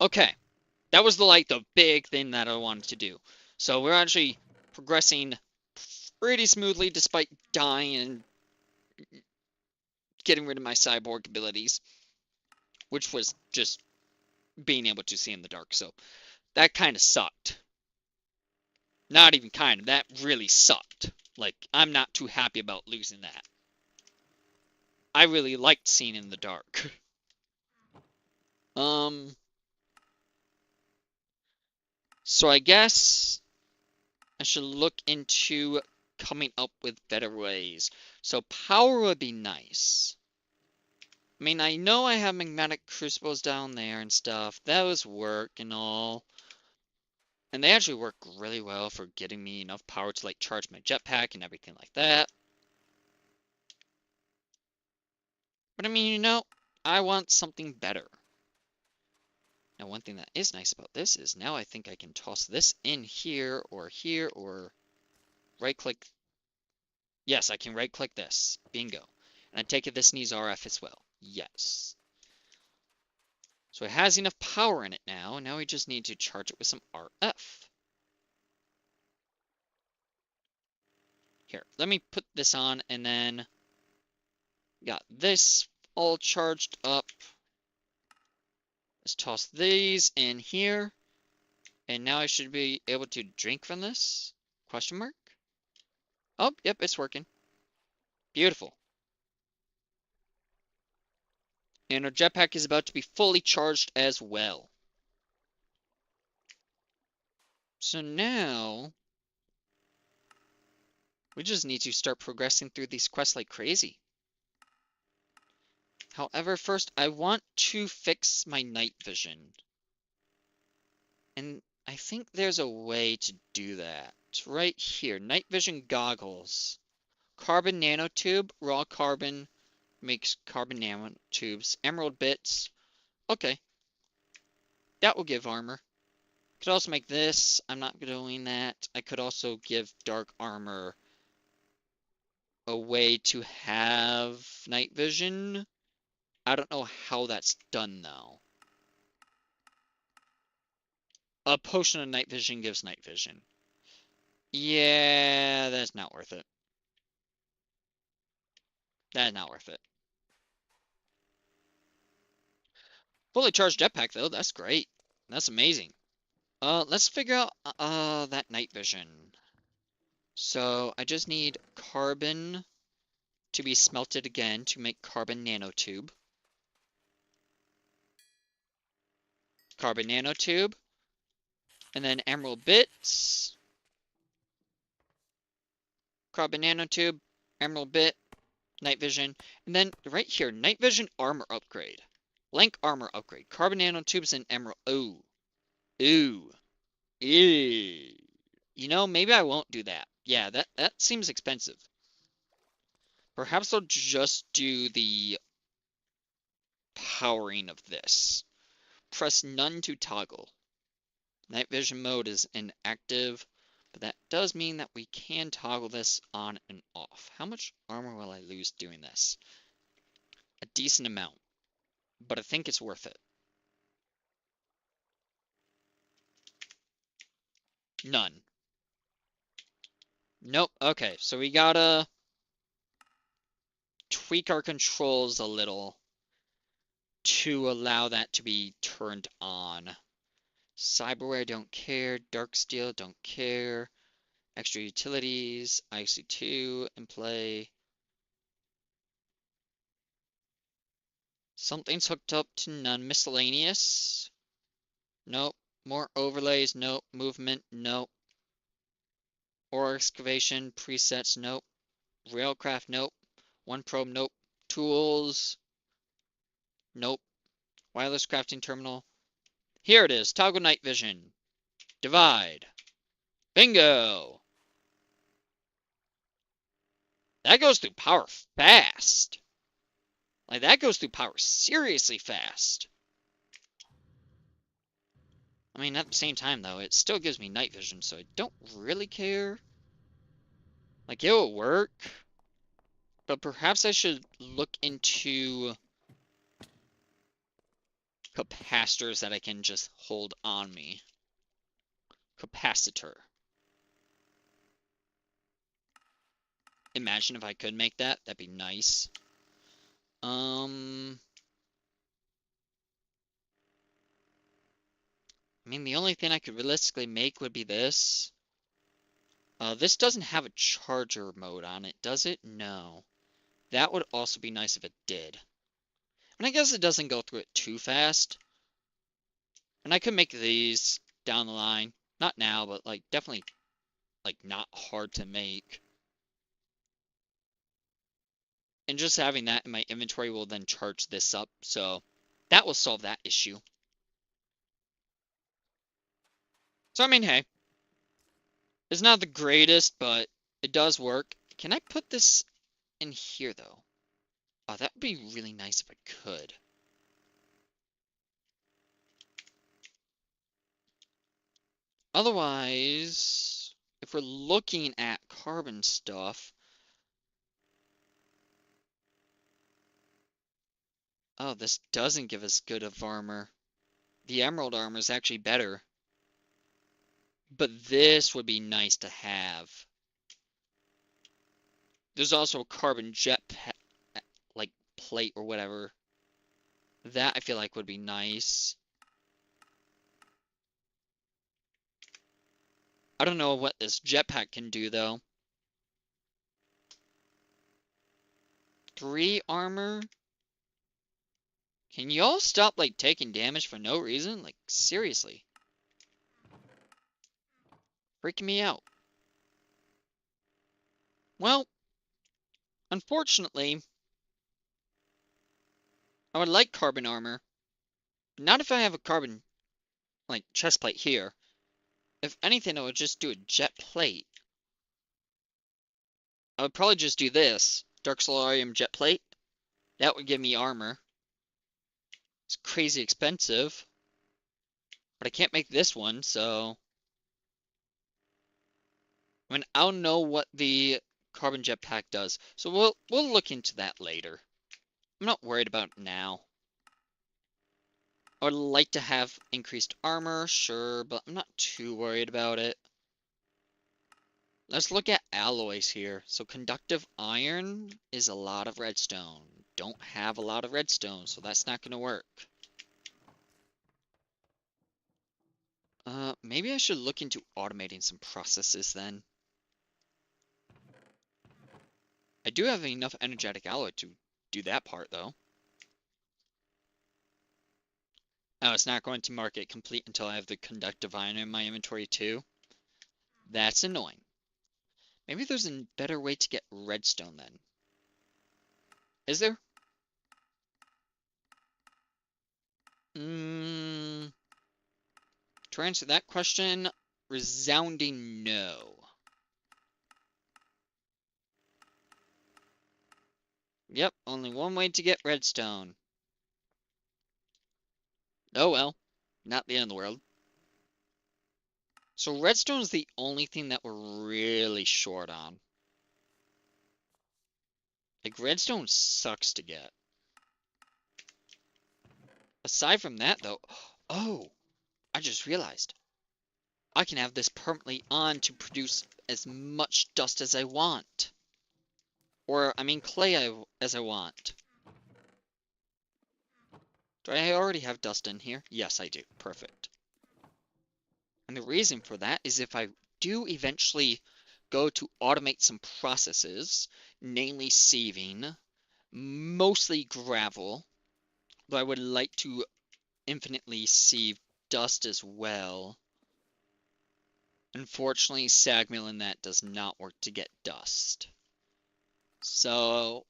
Okay. That was the big thing that I wanted to do. So we're actually progressing pretty smoothly despite dying and getting rid of my cyborg abilities, which was just being able to see in the dark. So that kind of sucked. Not even kind of. That really sucked. Like, I'm not too happy about losing that. I really liked seeing in the dark. So I guess I should look into coming up with better ways. So power would be nice. I mean, I know I have magnetic crucibles down there and stuff. Those work and all. And they actually work really well for getting me enough power to, like, charge my jetpack and everything like that. But I mean, you know, I want something better. Now, one thing that is nice about this is now I think I can toss this in here, or right-click. Yes, I can right-click this. Bingo. And I take it this needs RF as well. Yes. So it has enough power in it now. Now we just need to charge it with some RF. Here, let me put this on, and then got this all charged up. Let's toss these in here. And now I should be able to drink from this? Question mark? Oh, yep, it's working. Beautiful. And our jetpack is about to be fully charged as well. So now we just need to start progressing through these quests like crazy. However, first I want to fix my night vision. And I think there's a way to do that. Right here, night vision goggles. Carbon nanotube, raw carbon makes carbon nanotubes. Emerald bits. Okay. That will give armor. Could also make this. I'm not doing that. I could also give dark armor a way to have night vision. I don't know how that's done, though. A potion of night vision gives night vision. Yeah, that's not worth it. That's not worth it. Fully charged jetpack, though. That's great. That's amazing. Let's figure out, that night vision. So, I just need carbon to be smelted again to make carbon nanotube. Carbon nanotube. And then emerald bits. Carbon nanotube. Emerald bit. Night vision. And then right here, night vision armor upgrade. Link armor upgrade. Carbon nanotubes and emerald. Ooh. Ooh. Ew. You know, maybe I won't do that. Yeah, that seems expensive. Perhaps I'll just do the powering of this. Press none to toggle. Night vision mode is inactive, but that does mean that we can toggle this on and off. How much armor will I lose doing this? A decent amount, but I think it's worth it. None. Nope. Okay, so we gotta tweak our controls a little to allow that to be turned on. Cyberware, don't care. Darksteel, don't care. Extra utilities, IC2 in play. Something's hooked up to none. Miscellaneous. Nope. More overlays. Nope. Movement. Nope. Ore excavation. Presets. Nope. Railcraft. Nope. One probe. Nope. Tools. Nope. Wireless crafting terminal. Here it is. Toggle night vision. Divide. Bingo! That goes through power fast. Like, that goes through power seriously fast. I mean, at the same time, though, it still gives me night vision, so I don't really care. Like, it will work. But perhaps I should look into capacitors that I can just hold on me. Capacitor. Imagine if I could make that. That'd be nice. I mean, the only thing I could realistically make would be this. This doesn't have a charger mode on it, does it? No. That would also be nice if it did. And I guess it doesn't go through it too fast. And I could make these down the line. Not now, but like definitely like not hard to make. And just having that in my inventory will then charge this up. So that will solve that issue. So I mean, hey. It's not the greatest, but it does work. Can I put this in here, though? Oh, that would be really nice if I could. Otherwise, if we're looking at carbon stuff... Oh, this doesn't give us good of armor. The emerald armor is actually better. But this would be nice to have. There's also a carbon jet like plate or whatever. That I feel like would be nice. I don't know what this jetpack can do though. 3 armor? Can y'all stop like taking damage for no reason? Like seriously. Freaking me out. Well, unfortunately, I would like carbon armor. But not if I have a carbon like chest plate here. If anything, I would just do a jet plate. I would probably just do this. Dark Solarium jet plate. That would give me armor. It's crazy expensive. But I can't make this one, so... I mean, I don't know what the carbon jetpack does. So we'll look into that later. I'm not worried about it now. I would like to have increased armor, sure, but I'm not too worried about it. Let's look at alloys here. So conductive iron is a lot of redstone. Don't have a lot of redstone, so that's not going to work. Maybe I should look into automating some processes then. I do have enough energetic alloy to do that part, though. Oh, it's not going to mark it complete until I have the conductive iron in my inventory, too. That's annoying. Maybe there's a better way to get redstone, then. Is there? To answer that question, resounding no. Yep, only one way to get redstone. Oh well, not the end of the world. So redstone is the only thing that we're really short on. Like, redstone sucks to get. Aside from that, though, oh, I just realized. I can have this permanently on to produce as much dust as I want. Or, I mean, clay as I want. Do I already have dust in here? Yes, I do. Perfect. And the reason for that is if I do eventually go to automate some processes, namely sieving, mostly gravel, but I would like to infinitely sieve dust as well. Unfortunately, sag milling that does not work to get dust. So,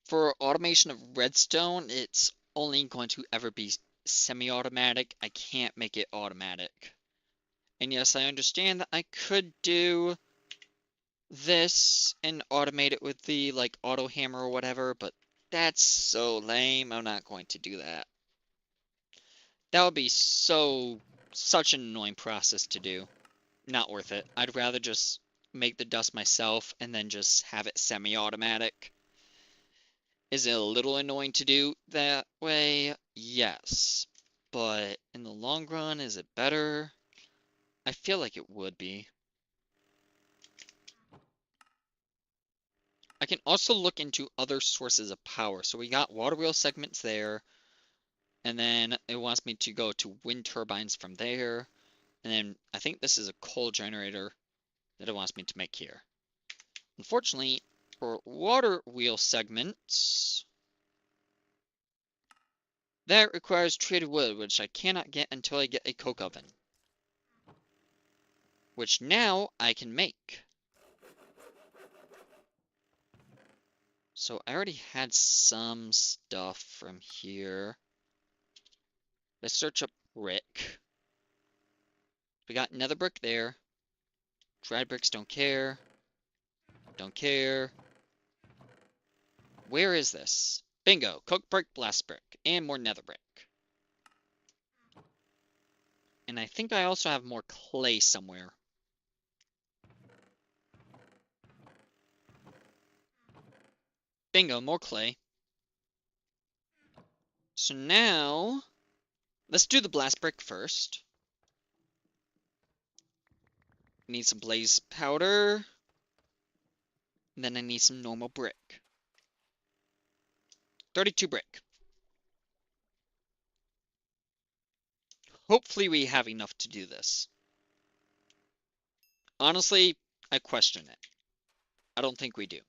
for automation of redstone, it's only going to ever be semi-automatic. I can't make it automatic. And yes, I understand that I could do this and automate it with the, like, auto hammer or whatever, but that's so lame. I'm not going to do that. That would be such an annoying process to do. Not worth it. I'd rather just make the dust myself and then just have it semi-automatic. Is it a little annoying to do that way? Yes. But in the long run, is it better? I feel like it would be. I can also look into other sources of power. So we got water wheel segments there. And then it wants me to go to wind turbines from there. And then I think this is a coal generator that it wants me to make here. Unfortunately, for water wheel segments, that requires treated wood, which I cannot get until I get a coke oven. Which now I can make. So I already had some stuff from here. Let's search up brick. We got nether brick there. Dried bricks don't care. Don't care. Where is this? Bingo! Coke brick, blast brick, and more nether brick. And I think I also have more clay somewhere. Bingo, more clay. So now, let's do the blast brick first. Need some blaze powder. And then I need some normal brick. 32 brick. Hopefully we have enough to do this. Honestly, I question it. I don't think we do.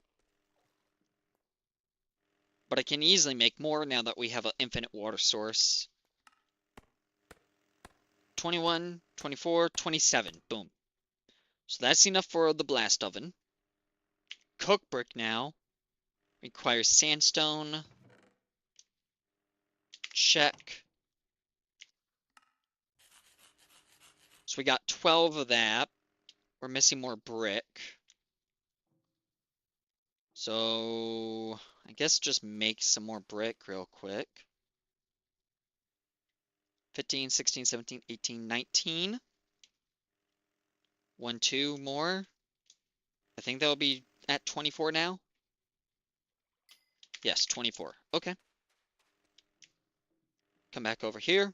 But I can easily make more now that we have an infinite water source. 21, 24, 27. Boom. So that's enough for the blast oven. Cook brick now. Requires sandstone. Check. So we got 12 of that. We're missing more brick. So I guess just make some more brick real quick. 15, 16, 17, 18, 19. 1, 2 more. I think that'll be at 24 now. Yes, 24. Okay. Come back over here.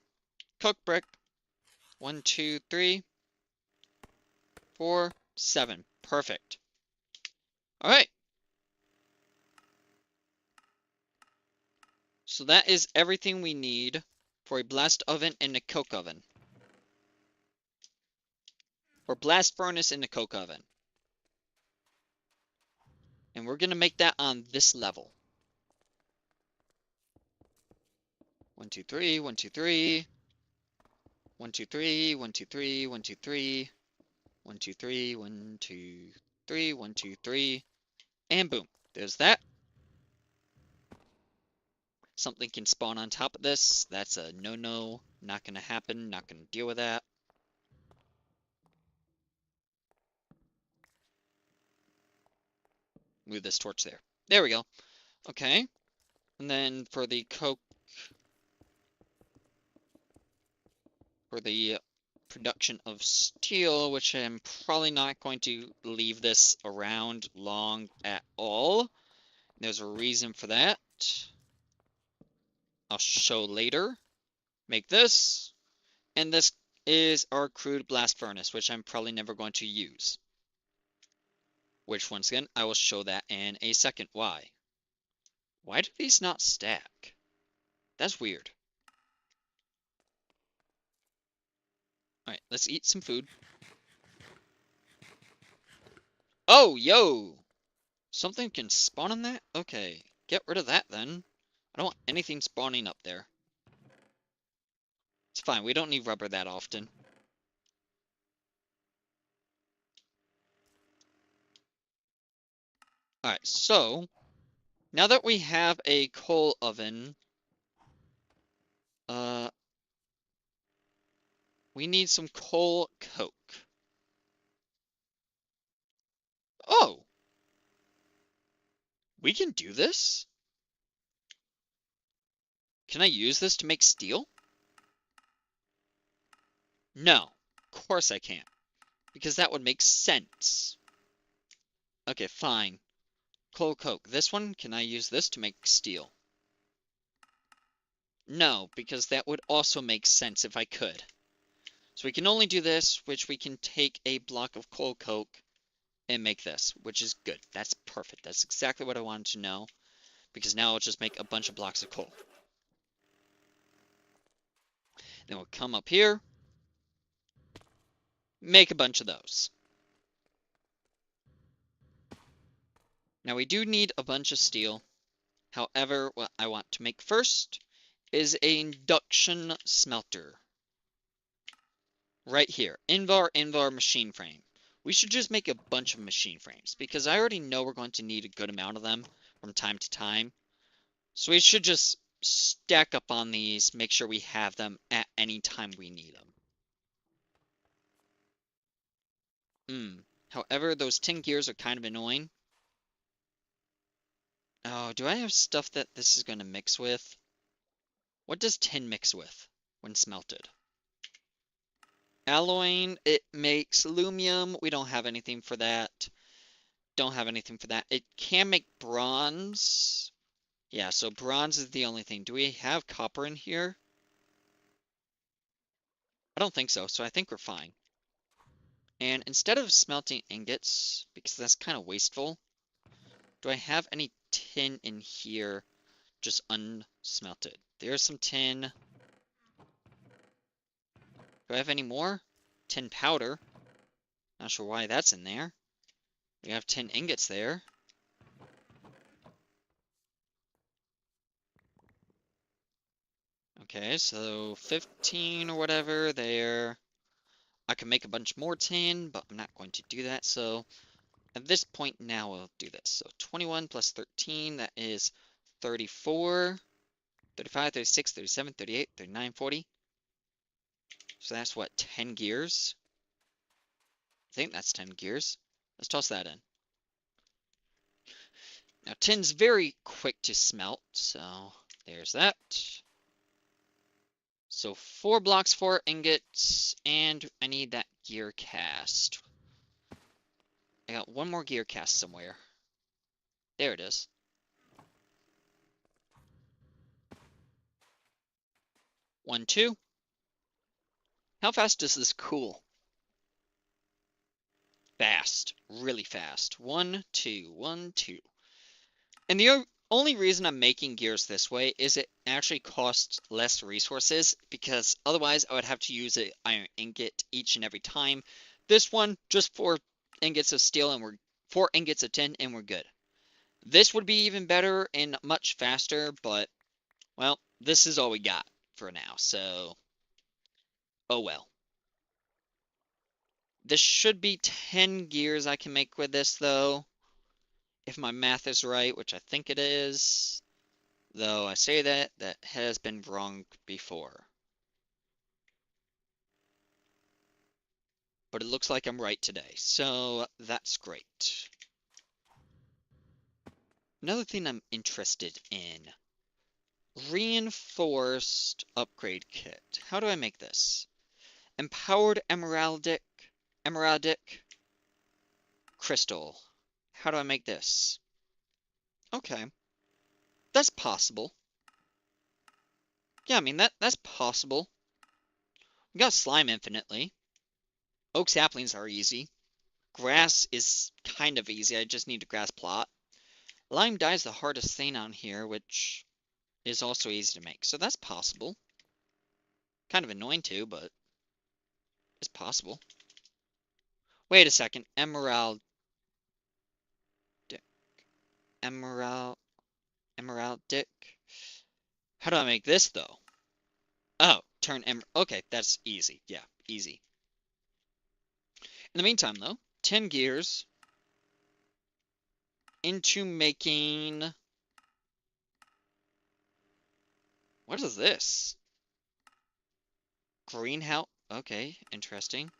Cook brick. 1, 2, 3, 4, 7. Perfect. Alright. So that is everything we need for a blast oven and a coke oven. Or blast furnace and a coke oven. And we're going to make that on this level. 1, 2, 3, 1, 2, 3. 1, 2, 3, 1, 2, 3, 1, 2, 3. 1, 2, 3, 1, 2, 3, 1, 2, 3. And boom. There's that. Something can spawn on top of this. That's a no-no. Not going to happen. Not going to deal with that. move this torch there. There we go. Okay. And then for the coke, for the production of steel, which I'm probably not going to leave this around long at all. There's a reason for that. I'll show later. Make this. And this is our crude blast furnace, which I'm probably never going to use. Which, once again, I will show that in a second. Why? Why do these not stack? That's weird. Alright, let's eat some food. Oh, yo! Something can spawn on that? Okay, get rid of that then. I don't want anything spawning up there. It's fine, we don't need rubber that often. Alright, so, now that we have a coal oven, we need some coal coke. Oh! We can do this? Can I use this to make steel? No, of course I can't. Because that would make sense. Okay, fine. Coal coke. This one, can I use this to make steel? No, because that would also make sense if I could. So we can only do this, which we can take a block of coal coke and make this, which is good. That's perfect. That's exactly what I wanted to know, because now I'll just make a bunch of blocks of coal. Then we'll come up here, make a bunch of those. Now we do need a bunch of steel. However, what I want to make first is an induction smelter. Right here, Invar machine frame. We should just make a bunch of machine frames, because I already know we're going to need a good amount of them from time to time. So we should just stack up on these, make sure we have them at any time we need them. However, those tin gears are kind of annoying. Oh, do I have stuff that this is going to mix with? What does tin mix with when smelted? Alloying, it makes aluminum. We don't have anything for that. Don't have anything for that. It can make bronze. Yeah, so bronze is the only thing. Do we have copper in here? I don't think so, so I think we're fine. And instead of smelting ingots, because that's kind of wasteful, do I have any tin in here just unsmelted? There's some tin. Do I have any more? Tin powder. Not sure why that's in there. We have tin ingots there. Okay, so 15 or whatever there. I can make a bunch more tin, but I'm not going to do that. So at this point now, I'll do this. So 21 plus 13, that is 34, 35, 36, 37, 38, 39, 40. So that's what, 10 gears? I think that's 10 gears. Let's toss that in. Now, tin's very quick to smelt, so there's that. So 4 blocks, 4 ingots, and I need that gear cast. I got one more gear cast somewhere. There it is. One, two. How fast does this cool? Fast. Really fast. 1, 2, 1, 2. And the only reason I'm making gears this way is it actually costs less resources, because otherwise I would have to use an iron ingot each and every time. This one, just 4 ingots of steel and 4 ingots of tin and we're good. This would be even better and much faster, but, well, this is all we got for now, so, oh well. This should be 10 gears I can make with this, though, if my math is right, which I think it is. Though I say that, that has been wrong before. But it looks like I'm right today, so that's great. Another thing I'm interested in. Reinforced upgrade kit. How do I make this? Empowered emeraldic crystal. How do I make this? Okay, that's possible. Yeah, I mean that's possible. We got slime infinitely. Oak saplings are easy. Grass is kind of easy. I just need a grass plot. Lime dye is the hardest thing on here, which is also easy to make. So that's possible. Kind of annoying too, but it's possible. Wait a second. Emerald. Emerald. Emeraldic. How do I make this though? Oh, turn emerald. Okay, that's easy. Yeah, easy. In the meantime though, 10 gears into making... What is this? Greenhouse. Okay, interesting.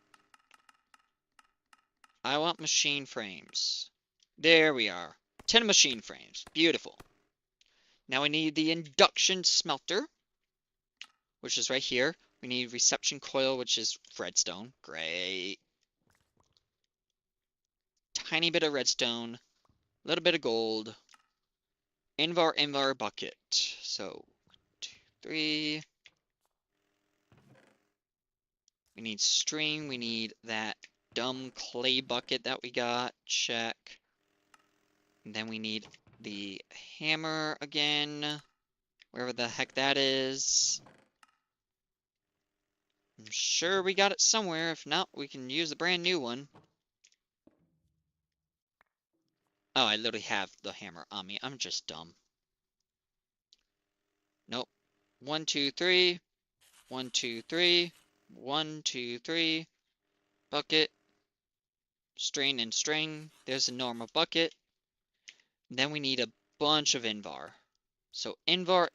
I want machine frames. There we are. 10 machine frames. Beautiful. Now we need the induction smelter, which is right here. We need reception coil, which is redstone. Great. Tiny bit of redstone. A little bit of gold. Invar bucket. So, 2, 3. We need string. We need that dumb clay bucket that we got. Check. And then we need the hammer again. Wherever the heck that is. I'm sure we got it somewhere. If not, we can use a brand new one. Oh, I literally have the hammer on me. I'm just dumb. Nope. 1, 2, 3. 1, 2, 3. 1, 2, 3. Bucket. String and string. There's a normal bucket. And then we need a bunch of invar. So invar.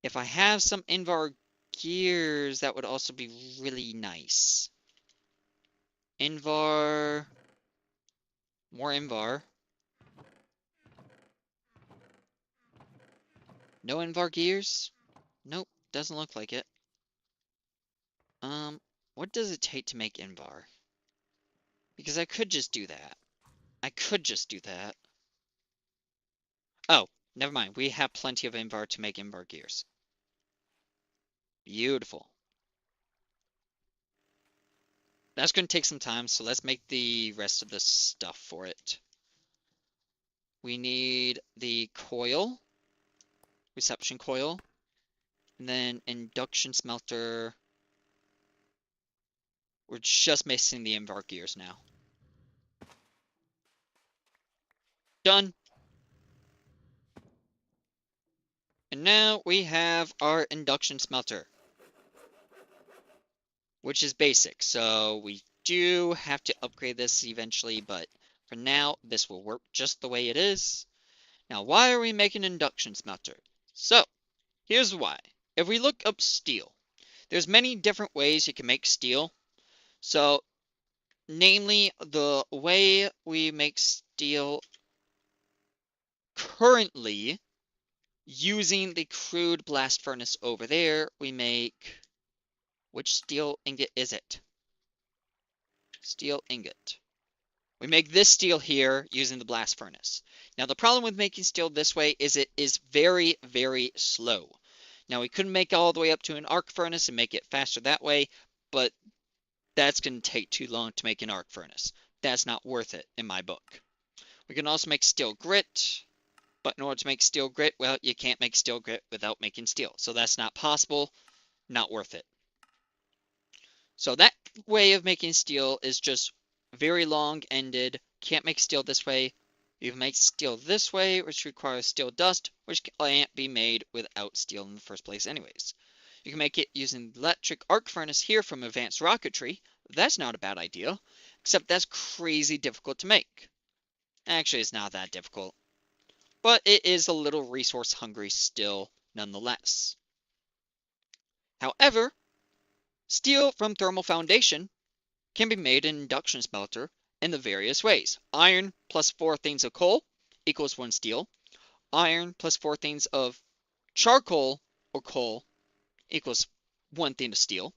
If I have some invar gears, that would also be really nice. Invar. More invar. No invar gears? Nope, doesn't look like it. What does it take to make invar? Because I could just do that. Oh, never mind. We have plenty of invar to make invar gears. Beautiful. That's going to take some time, so let's make the rest of the stuff for it. We need the coil, reception coil, and then induction smelter. We're just missing the invar gears now. Done. And now we have our induction smelter, which is basic. So we do have to upgrade this eventually, but for now, this will work just the way it is. Now, why are we making an induction smelter? So, here's why. If we look up steel, there's many different ways you can make steel. So, namely, the way we make steel currently, using the crude blast furnace over there, we make... Which steel ingot is it? Steel ingot. We make this steel here using the blast furnace. Now the problem with making steel this way is it is very, very slow. Now we couldn't make it all the way up to an arc furnace and make it faster that way, but that's going to take too long to make an arc furnace. That's not worth it in my book. We can also make steel grit, but in order to make steel grit, well, you can't make steel grit without making steel. So that's not possible, not worth it. So that way of making steel is just very long-ended. Can't make steel this way. You can make steel this way, which requires steel dust, which can't be made without steel in the first place anyways. You can make it using the electric arc furnace here from advanced rocketry. That's not a bad idea, except that's crazy difficult to make. Actually, it's not that difficult, but it is a little resource hungry still, nonetheless. However, steel from thermal foundation can be made in induction smelter in the various ways. Iron plus 4 things of coal equals 1 steel. Iron plus 4 things of charcoal or coal equals 1 thing of steel.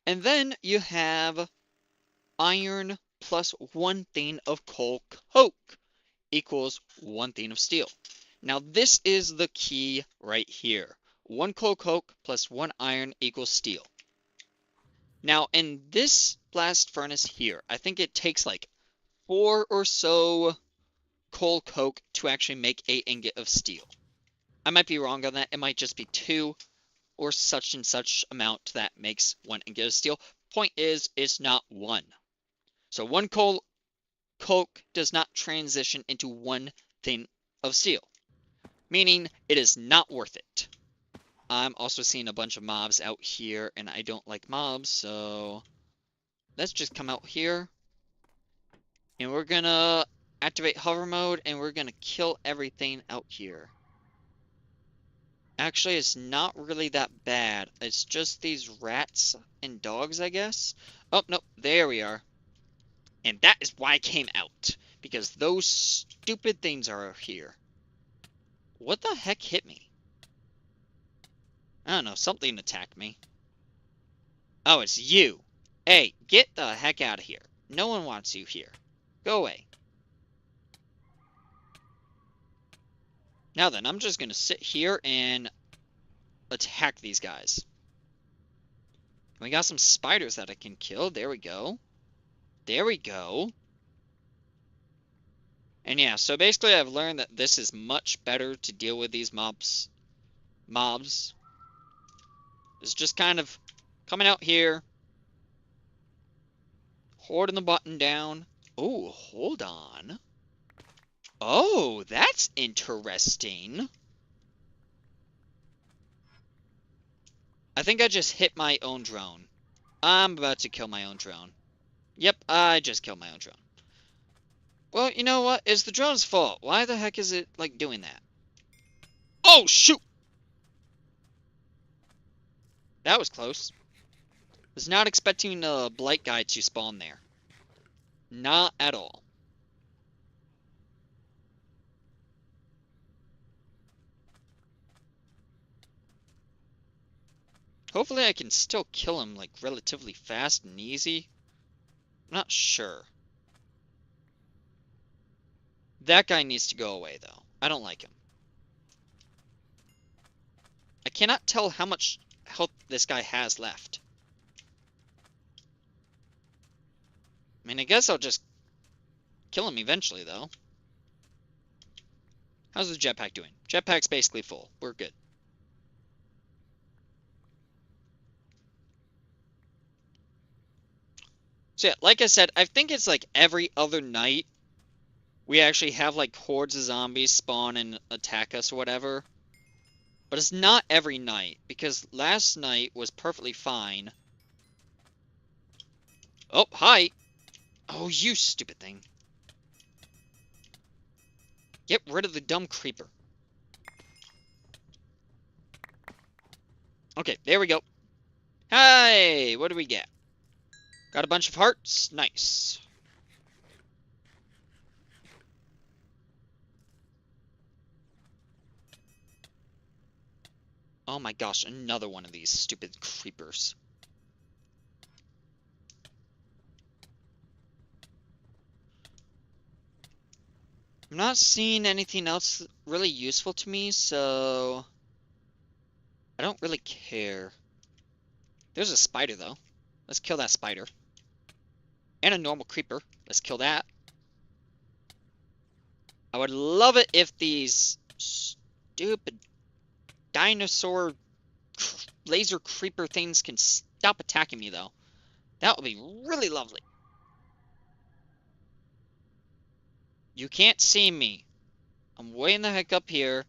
And then you have iron plus 1 thing of coal coke equals 1 thing of steel. Now this is the key right here. 1 coal coke plus 1 iron equals steel. Now in this blast furnace here, I think it takes like 4 or so coal coke to actually make a ingot of steel. I might be wrong on that. It might just be 2 or such and such amount that makes 1 ingot of steel. Point is, it's not 1. So 1 coal coke does not transition into 1 thing of steel, meaning it is not worth it. I'm also seeing a bunch of mobs out here, and I don't like mobs, so let's just come out here, and we're gonna activate hover mode, and we're gonna kill everything out here. Actually, it's not really that bad. It's just these rats and dogs, I guess. Oh, no, there we are. And that is why I came out, because those stupid things are here. What the heck hit me? I don't know, something attacked me. Oh, it's you. Hey, get the heck out of here. No one wants you here. Go away. Now then, I'm just gonna sit here and attack these guys. We got some spiders that I can kill. There we go. There we go. And yeah, so basically I've learned that this is much better to deal with these mobs. It's just kind of coming out here, holding the button down. Oh, hold on. Oh, that's interesting. I think I just hit my own drone. I'm about to kill my own drone. Yep, I just killed my own drone. Well, you know what? It's the drone's fault. Why the heck is it, like, doing that? Oh, shoot! That was close. Was not expecting a blight guy to spawn there. Not at all. Hopefully I can still kill him, like, relatively fast and easy. I'm not sure. That guy needs to go away, though. I don't like him. I cannot tell how much health this guy has left. I mean, I guess I'll just kill him eventually, though. How's the jetpack doing? Jetpack's basically full. We're good. So yeah, like I said, I think it's like every other night we actually have like hordes of zombies spawn and attack us or whatever. But it's not every night, because last night was perfectly fine. Oh, hi! Oh, you stupid thing. Get rid of the dumb creeper. Okay, there we go. Hey, what do we get? Got a bunch of hearts. Nice. Oh my gosh, another one of these stupid creepers. I'm not seeing anything else really useful to me, so I don't really care. There's a spider, though. Let's kill that spider. And a normal creeper. Let's kill that. I would love it if these stupid dinosaur laser creeper things can stop attacking me, though. That would be really lovely. You can't see me. I'm way in the heck up here.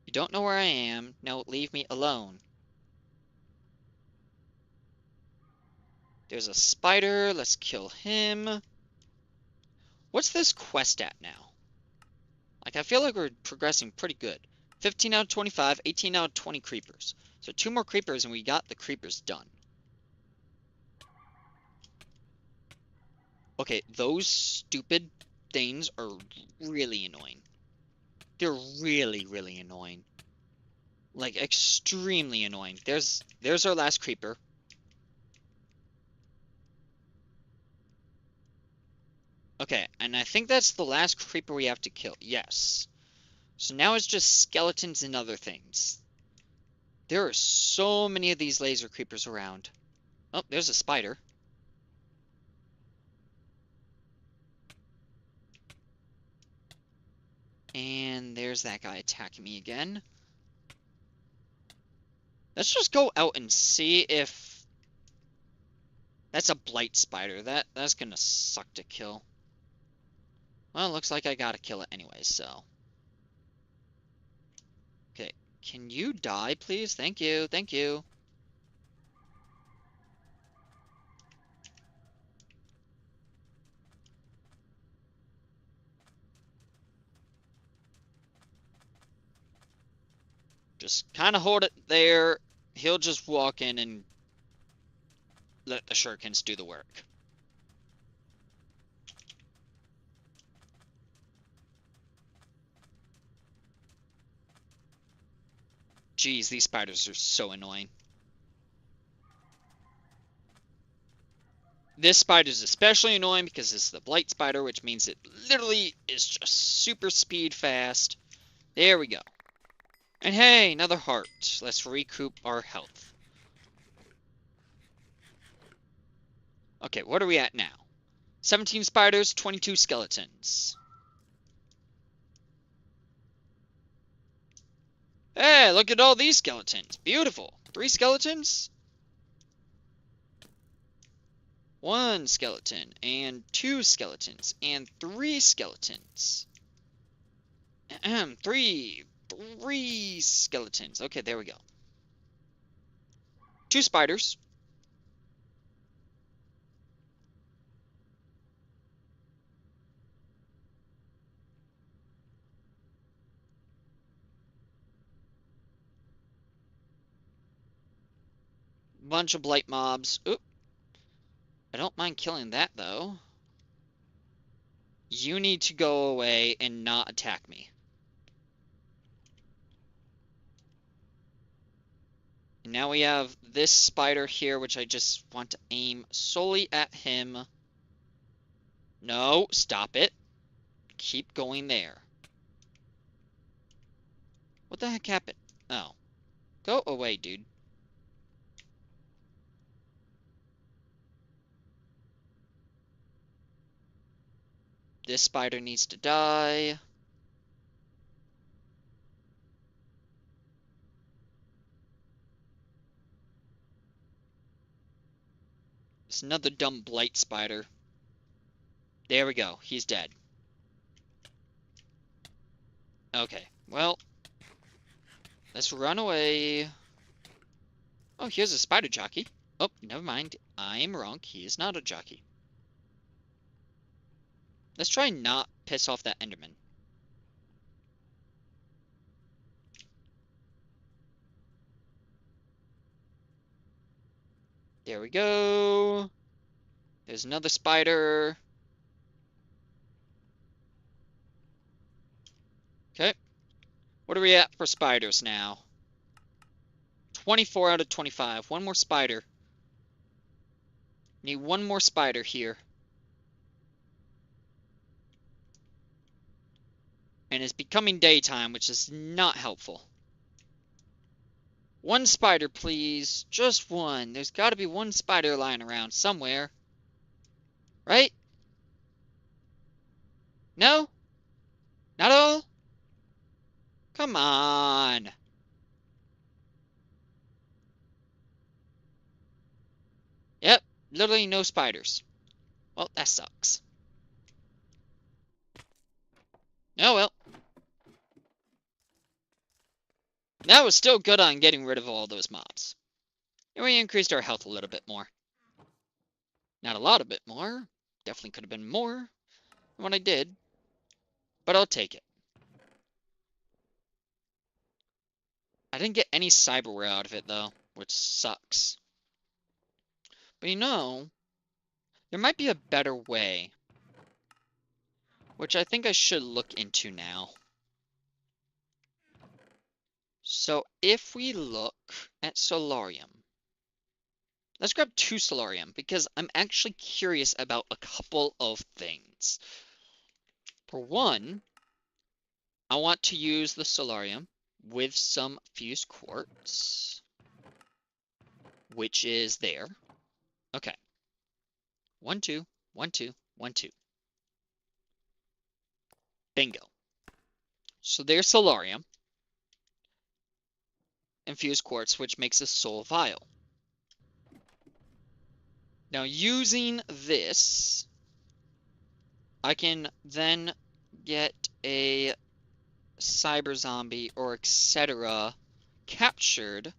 You don't know where I am. Now leave me alone. There's a spider. Let's kill him. What's this quest at now? Like, I feel like we're progressing pretty good. 15 out of 25, 18 out of 20 creepers. So 2 more creepers and we got the creepers done. Okay, those stupid things are really annoying. They're really, really annoying. Like, extremely annoying. There's our last creeper. Okay, and I think that's the last creeper we have to kill. Yes. So now it's just skeletons and other things. There are so many of these laser creepers around. Oh, there's a spider. And there's that guy attacking me again. Let's just go out and see if... That's a blight spider. That's gonna suck to kill. Well, looks like I gotta kill it anyway, so... Okay, can you die, please? Thank you, thank you. Just kind of hold it there. He'll just walk in and let the shurikens do the work. Jeez, these spiders are so annoying. This spider is especially annoying because it's the blight spider, which means it literally is just super speed fast. There we go. And hey, another heart. Let's recoup our health. Okay, what are we at now? 17 spiders, 22 skeletons. Hey, look at all these skeletons. Beautiful. 3 skeletons? 1 skeleton, and 2 skeletons, and 3 skeletons. Ahem, 3 skeletons. Okay, there we go. 2 spiders. Bunch of blight mobs. Oop. I don't mind killing that, though. You need to go away and not attack me. And now we have this spider here, which I just want to aim solely at him. No, stop it. Keep going there. What the heck happened? Oh. Go away, dude. This spider needs to die. It's another dumb blight spider. There we go. He's dead. Okay. Well, let's run away. Oh, here's a spider jockey. Oh, never mind. I am wrong. He is not a jockey. Let's try and not piss off that Enderman. There we go. There's another spider. Okay. What are we at for spiders now? 24 out of 25. One more spider. Need one more spider here. And it's becoming daytime, which is not helpful. One spider, please. Just one. There's got to be one spider lying around somewhere. Right? No? Not all? Come on. Yep. Literally no spiders. Well, that sucks. Oh well. That was still good on getting rid of all those mobs. And we increased our health a little bit more. Not a lot of bit more. Definitely could have been more than what I did. But I'll take it. I didn't get any cyberware out of it, though, which sucks. But you know, There might be a better way, which I think I should look into now. So if we look at Solarium, let's grab 2 Solarium because I'm actually curious about a couple of things. For one, I want to use the Solarium with some fused quartz, which is there. Okay. 1, 2, 1, 2, 1, 2. Bingo. So there's Solarium and fused quartz, which makes a soul vial. Now, using this, I can then get a cyber zombie or etc. captured,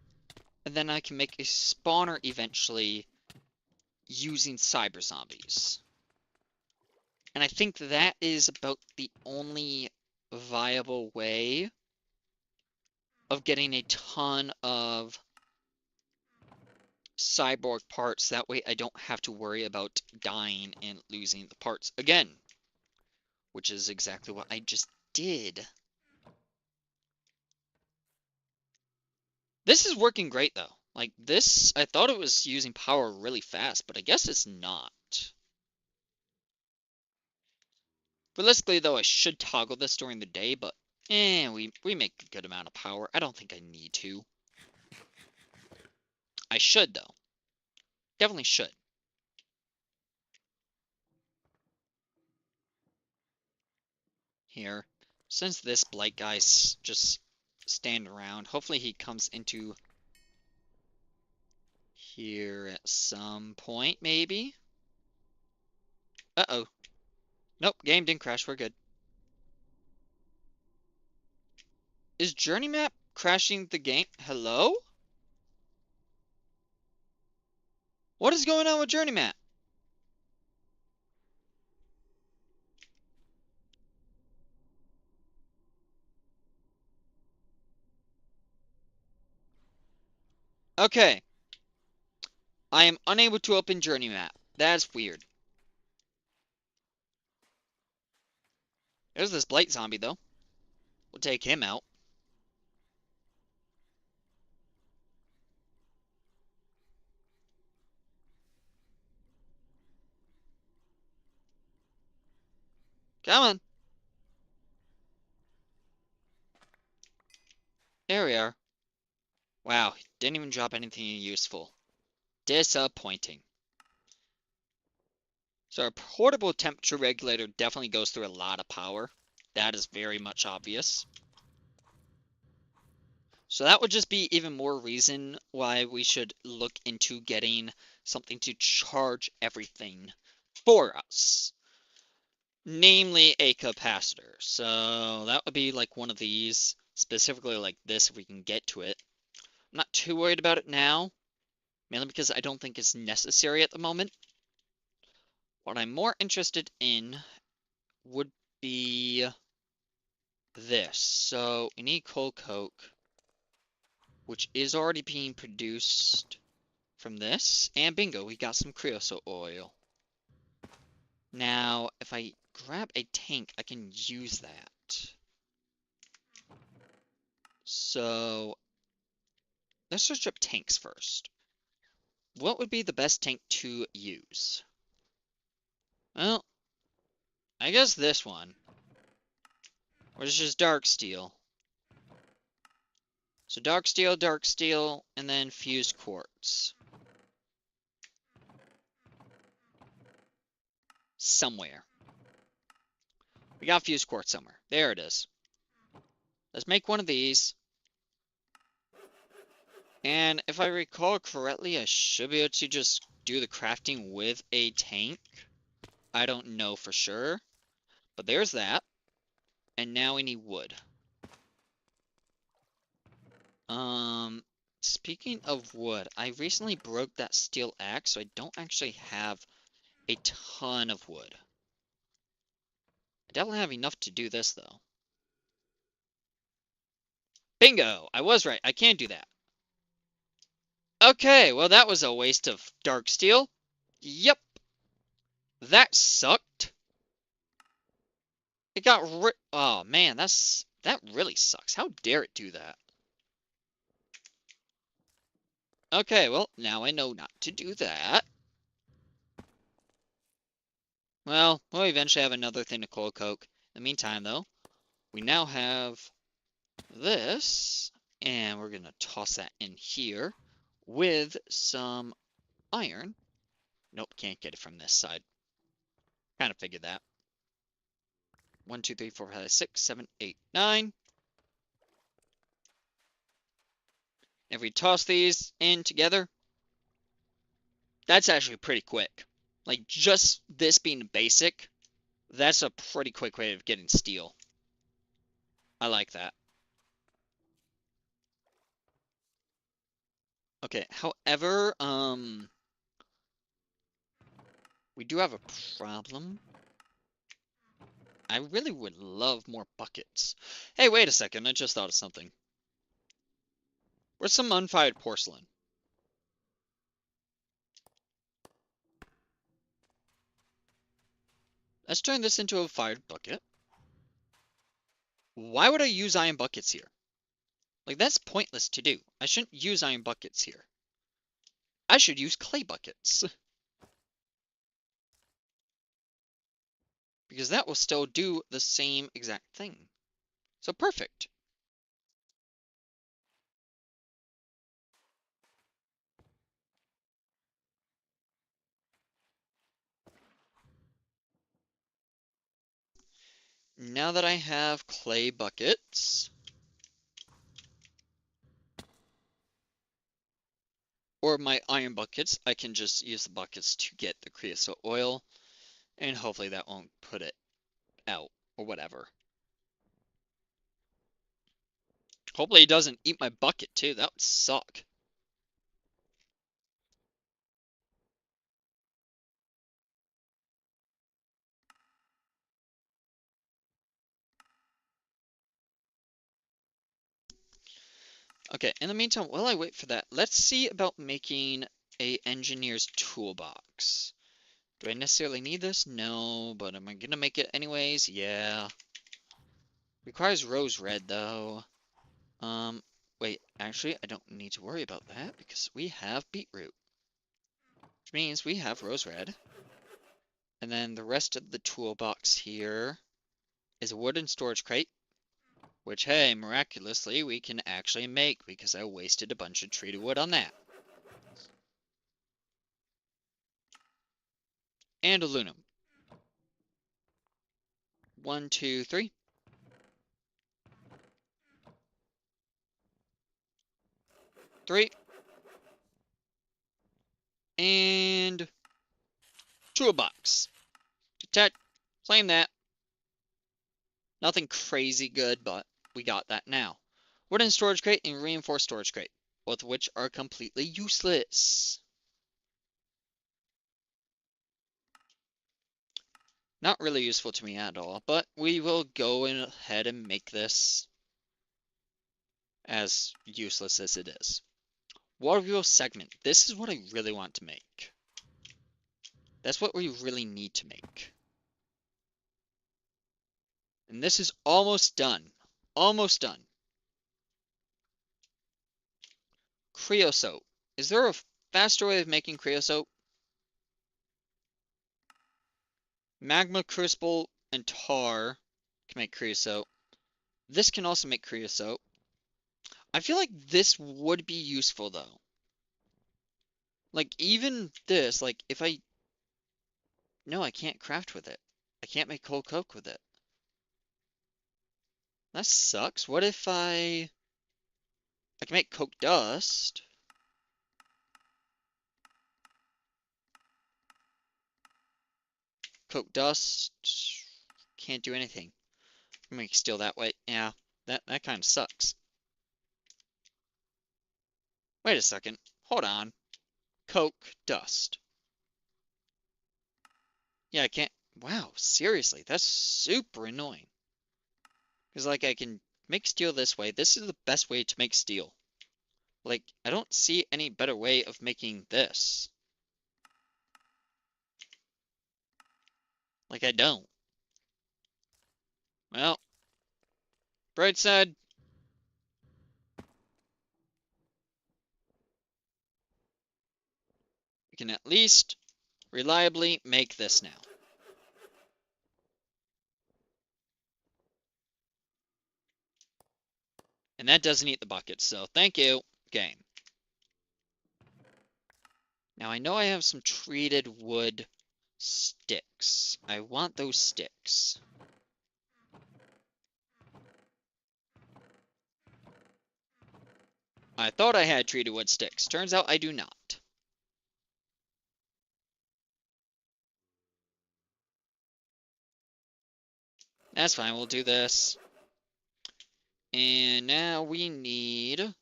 and then I can make a spawner eventually using cyber zombies. And I think that is about the only viable way of getting a ton of cyborg parts. That way I don't have to worry about dying and losing the parts again. Which is exactly what I just did. This is working great though. Like this, I thought it was using power really fast, but I guess it's not. Realistically though, I should toggle this during the day, but we make a good amount of power. I don't think I need to. I should though. Definitely should. Here. Since this blight guy's just standing around, hopefully he comes into here at some point, maybe? Uh-oh. Nope, game didn't crash, we're good. Is Journey Map crashing the game? Hello? What is going on with Journey Map? Okay. I am unable to open Journey Map. That's weird. There's this Blight Zombie, though. We'll take him out. Come on. There we are. Wow, didn't even drop anything useful. Disappointing. So our portable temperature regulator definitely goes through a lot of power. That is very much obvious. So that would just be even more reason why we should look into getting something to charge everything for us. Namely a capacitor. So that would be like one of these, specifically like this if we can get to it. I'm not too worried about it now, mainly because I don't think it's necessary at the moment. What I'm more interested in would be this. So we need coal coke, which is already being produced from this. And bingo, we got some creosote oil. Now, if I grab a tank, I can use that. So let's search up tanks first. What would be the best tank to use? Well, I guess this one, which is dark steel. So dark steel, and then fused quartz. Somewhere. We got fused quartz somewhere. There it is. Let's make one of these. And if I recall correctly, I should be able to just do the crafting with a tank. I don't know for sure. But there's that. And now we need wood. Speaking of wood, I recently broke that steel axe, so I don't actually have a ton of wood. I definitely have enough to do this, though. Bingo! I was right. I can do that. Okay, well that was a waste of dark steel. Yep. That sucked. It got oh man, that really sucks. How dare it do that? Okay, well, now I know not to do that. Well, we'll eventually have another thing to coal coke. In the meantime, though, we now have this, and we're gonna toss that in here with some iron. Nope, can't get it from this side. Kind of figured that. 1, 2, 3, 4, 5, 6, 7, 8, 9. If we toss these in together, that's actually pretty quick. Like, just this being basic, that's a pretty quick way of getting steel. I like that. Okay, however, we do have a problem. I really would love more buckets. Hey, wait a second, I just thought of something. Where's some unfired porcelain? Let's turn this into a fired bucket. Why would I use iron buckets here? Like, that's pointless to do. I shouldn't use iron buckets here. I should use clay buckets. Because that will still do the same exact thing. So perfect. Now that I have clay buckets, or my iron buckets, I can just use the buckets to get the creosote oil, and hopefully that won't put it out, or whatever. Hopefully it doesn't eat my bucket too, that would suck. Okay, in the meantime, while I wait for that, let's see about making a engineer's toolbox. Do I necessarily need this? No, but am I gonna make it anyways? Yeah. Requires rose red though. Wait, actually, I don't need to worry about that because we have beetroot, which means we have rose red. And then the rest of the toolbox here is a wooden storage crate, which, hey, miraculously, we can actually make because I wasted a bunch of treated wood on that. And aluminum. 1, 2, 3. 3. And toolbox. Detect. Claim that. Nothing crazy good, but we got that now. Wooden storage crate and reinforced storage crate, both of which are completely useless. Not really useful to me at all, but we will go ahead and make this as useless as it is. Water wheel segment. This is what I really want to make. That's what we really need to make. And this is almost done. Almost done. Creosote. Is there a faster way of making creosote? Magma, crucible, and tar can make creosote. This can also make creosote. I feel like this would be useful though. Like even this, like if I... No, I can't craft with it. I can't make coal coke with it. That sucks. What if I can make coke dust? Coke dust. Can't do anything. Make steel that way. Yeah, that kind of sucks. Wait a second. Hold on. Coke dust. Yeah, I can't. Wow, seriously, that's super annoying. Because, like, I can make steel this way. This is the best way to make steel. Like, I don't see any better way of making this. Like, I don't. Well, bright side. We can at least reliably make this now. And that doesn't eat the bucket, so thank you, game. Now I know I have some treated wood sticks. I want those sticks. I thought I had treated wood sticks. Turns out I do not. That's fine, we'll do this. And now we need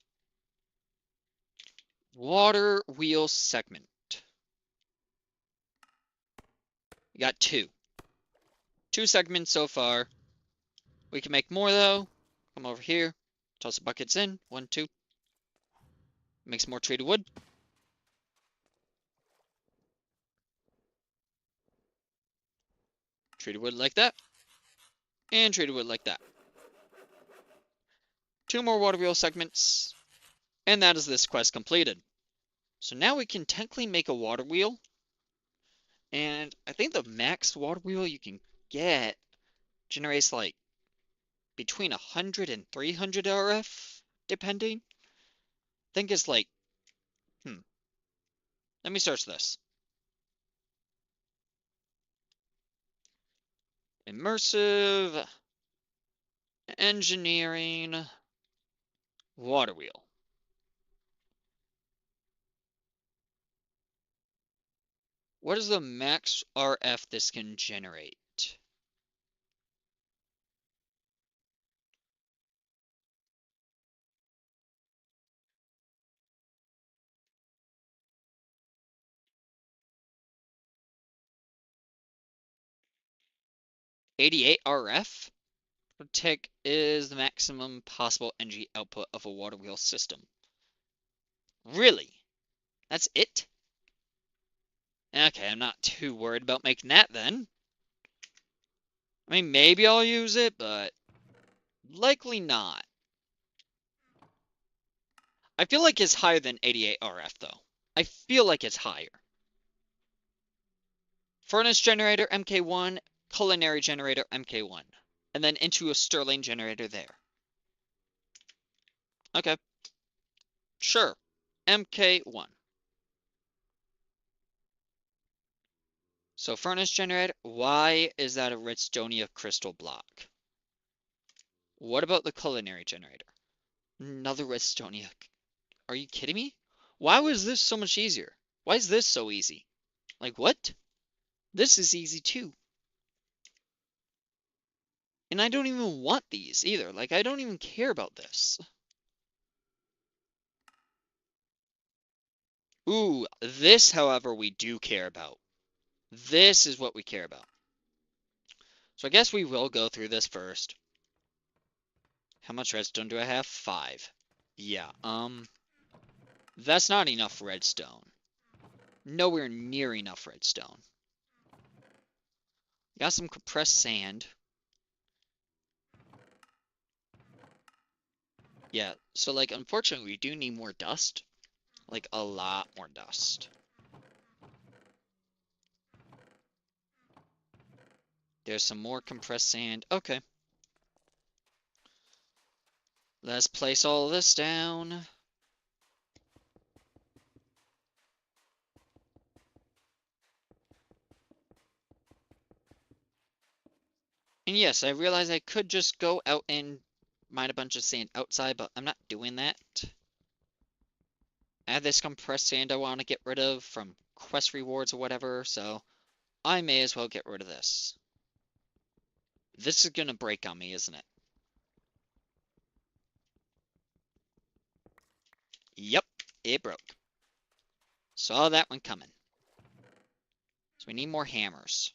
water wheel segment. We got two. Two segments so far. We can make more though. Come over here. Toss the buckets in. 1, 2. Make some more treated wood. Treated wood like that. And treated wood like that. 2 more water wheel segments. And that is this quest completed. So now we can technically make a water wheel. And I think the max water wheel you can get generates like between 100 and 300 RF, depending. I think it's like, let me search this. Immersive engineering water wheel. What is the max RF this can generate? $88 RF? Tick is the maximum possible energy output of a water wheel system. Really? That's it? Okay, I'm not too worried about making that then. I mean, maybe I'll use it, but likely not. I feel like it's higher than 88 RF, though. I feel like it's higher. Furnace generator, MK1. Culinary generator, MK1. And then into a Stirling generator there. Okay. Sure. MK1. So furnace generator, why is that a redstonia crystal block? What about the culinary generator? Another redstonia. Are you kidding me? Why was this so much easier? Why is this so easy? Like, what? This is easy too. And I don't even want these either. Like, I don't even care about this. Ooh, this, however, we do care about. This is what we care about. So I guess we will go through this first. How much redstone do I have? 5. Yeah, that's not enough redstone. Nowhere near enough redstone. Got some compressed sand. Yeah, so like, unfortunately, we do need more dust. Like, a lot more dust. There's some more compressed sand. Okay. Let's place all this down. And yes, I realize I could just go out and mine a bunch of sand outside, but I'm not doing that. I have this compressed sand I want to get rid of from quest rewards or whatever, so I may as well get rid of this. This is going to break on me, isn't it? Yep, it broke. Saw that one coming. So we need more hammers.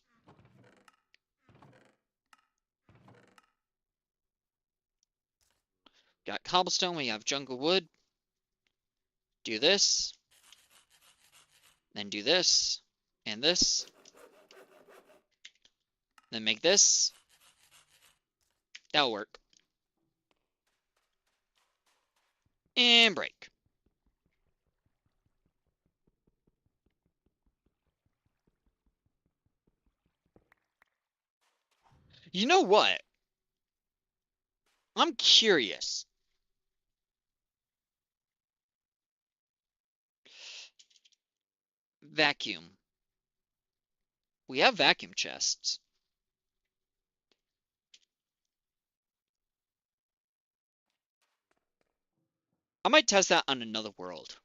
Got cobblestone, we have jungle wood. Do this. Then do this. And this. Then make this. That'll work. And break. You know what? I'm curious. Vacuum. We have vacuum chests. I might test that on another world.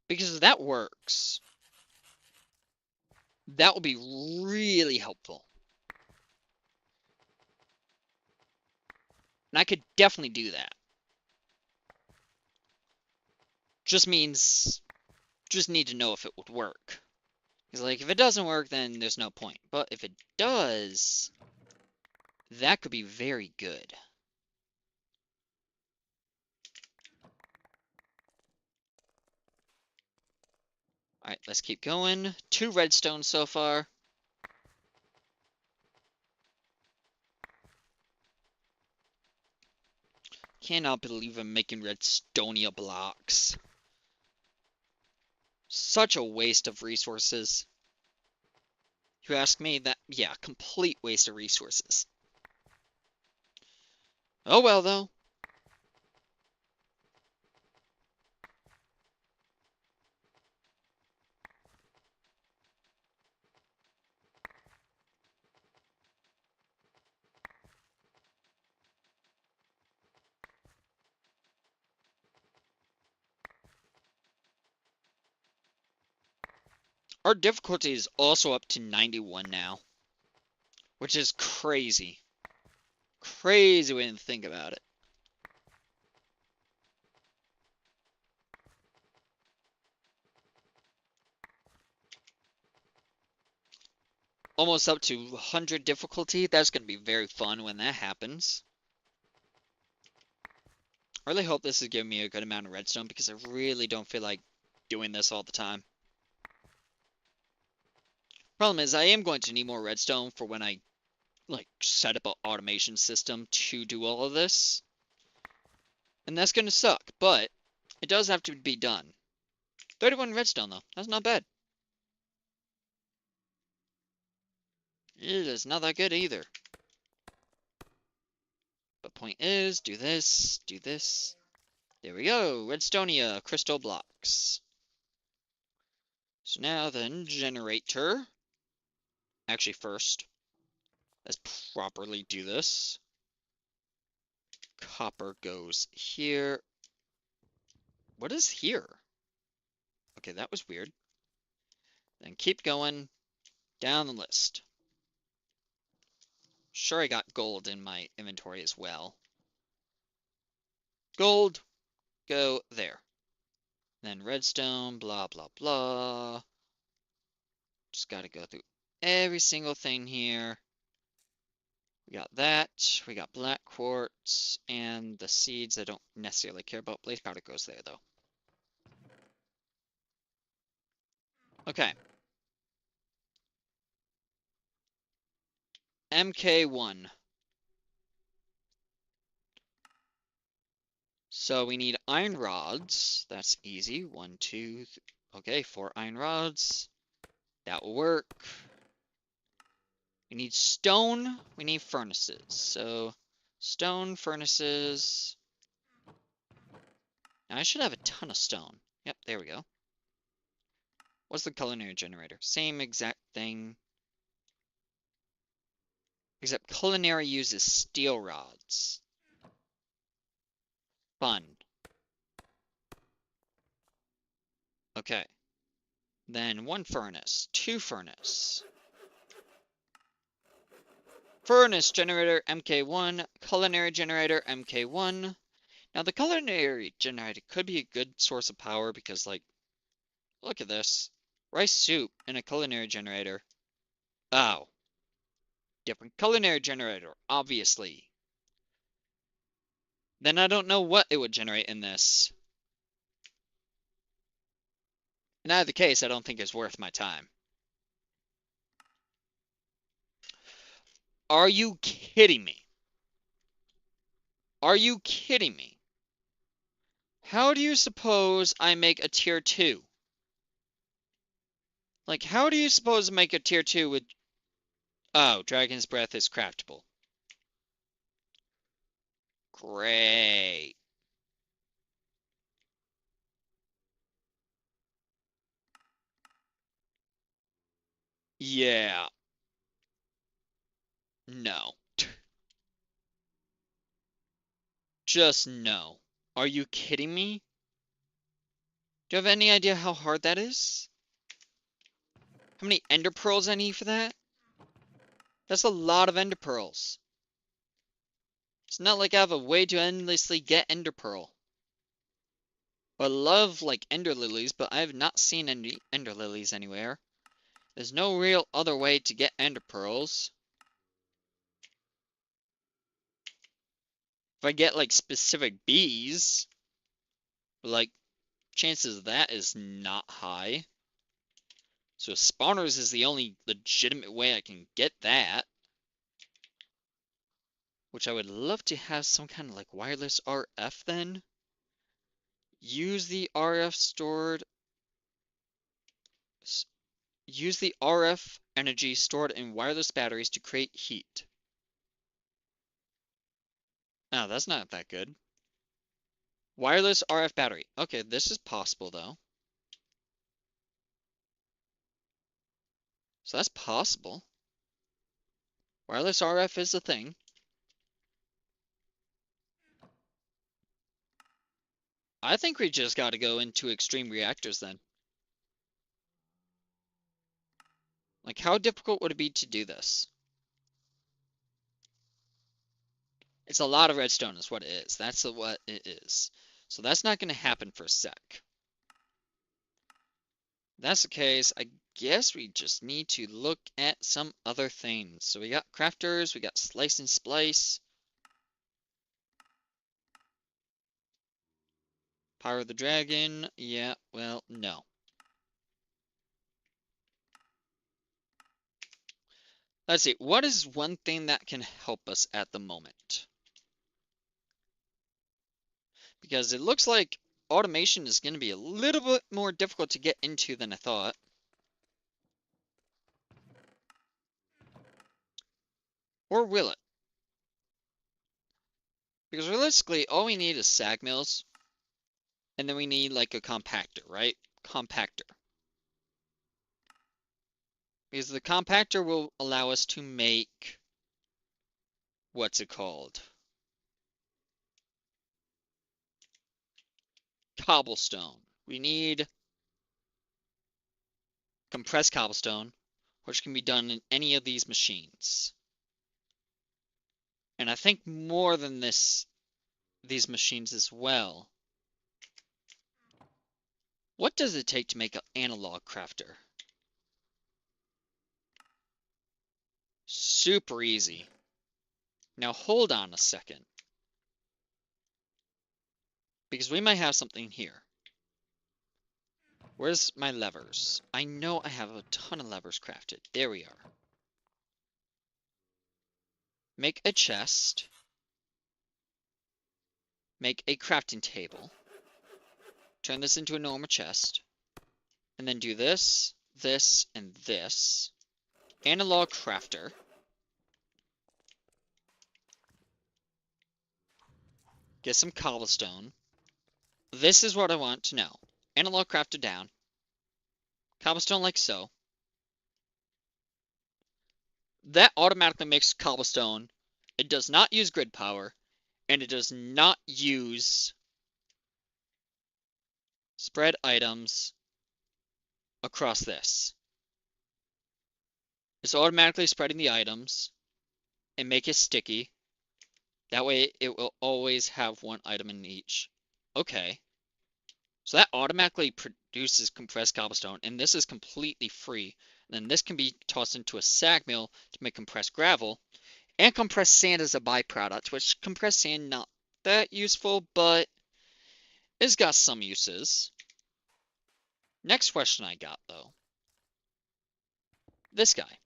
Because if that works, that will be really helpful. And I could definitely do that. Just means, just need to know if it would work. Because, like, if it doesn't work, then there's no point. But if it does, that could be very good. Alright, let's keep going. 2 redstone so far. Cannot believe I'm making redstonia blocks. Such a waste of resources. If you ask me, that, yeah, complete waste of resources. Oh well, though. Our difficulty is also up to 91 now. Which is crazy. Crazy way to think about it. Almost up to 100 difficulty. That's going to be very fun when that happens. I really hope this is giving me a good amount of redstone because I really don't feel like doing this all the time. Problem is, I am going to need more redstone for when I like set up an automation system to do all of this. And that's going to suck, but it does have to be done. 31 redstone though. That's not bad. It is not that good either. But point is, do this, do this. There we go, redstonia crystal blocks. So now then, generator. Actually, first, let's properly do this. Copper goes here. What is here? Okay, that was weird. Then keep going down the list. Sure, I got gold in my inventory as well. Gold, go there. Then redstone, blah, blah, blah. Just gotta go through every single thing here. We got that. We got black quartz and the seeds I don't necessarily care about. Blaze powder goes there, though. Okay. MK1. So we need iron rods. That's easy. 1, 2, okay, 4 iron rods. That will work. We need stone. We need furnaces. So stone, furnaces. Now I should have a ton of stone. Yep, there we go. What's the culinary generator? Same exact thing. Except culinary uses steel rods. Fun. Okay. Then 1 furnace, 2 furnace. Furnace generator MK1, culinary generator MK1. Now the culinary generator could be a good source of power because, like, look at this. Rice soup in a culinary generator. Oh. Different culinary generator, obviously. Then I don't know what it would generate in this. In either case, I don't think it's worth my time. Are you kidding me? Are you kidding me? How do you suppose I make a tier 2? Like, how do you suppose I make a tier 2 with... Oh, Dragon's Breath is craftable. Great. Yeah. No. Just no. Are you kidding me? Do you have any idea how hard that is? How many ender pearls I need for that? That's a lot of ender pearls. It's not like I have a way to endlessly get ender pearl. I love, like, ender lilies, but I have not seen any ender lilies anywhere. There's no real other way to get ender pearls. If I get, like, specific bees, like, chances of that is not high. So spawners is the only legitimate way I can get that. Which I would love to have some kind of, like, wireless RF then. Use the RF stored... Use the RF energy stored in wireless batteries to create heat. Oh, that's not that good. Wireless RF battery. Okay, this is possible, though. So that's possible. Wireless RF is a thing. I think we just gotta go into extreme reactors then. Like, how difficult would it be to do this? It's a lot of redstone is what it is. That's what it is. So that's not gonna happen for a sec. If that's the case, I guess we just need to look at some other things. So we got crafters, we got slice and splice. Power of the Dragon, yeah, well, no. Let's see, what is one thing that can help us at the moment? Because it looks like automation is going to be a little bit more difficult to get into than I thought. Or will it? Because realistically, all we need is sag mills. And then we need like a compactor, right? Compactor. Because the compactor will allow us to make... What's it called? Cobblestone. We need compressed cobblestone, which can be done in any of these machines. And I think more than this, these machines as well. What does it take to make an analog crafter? Super easy. Now hold on a second. Because we might have something here. Where's my levers? I know I have a ton of levers crafted. There we are. Make a chest. Make a crafting table. Turn this into a normal chest. And then do this, this, and this. Analog crafter. Get some cobblestone. This is what I want to know. Analog crafter down. Cobblestone like so. That automatically makes cobblestone. It does not use grid power. And it does not use spread items across this. It's automatically spreading the items and make it sticky. That way it will always have one item in each. Okay. So that automatically produces compressed cobblestone, and this is completely free. And then this can be tossed into a sag mill to make compressed gravel, and compressed sand as a byproduct, which compressed sand not that useful, but it's got some uses. Next question I got, though. This guy.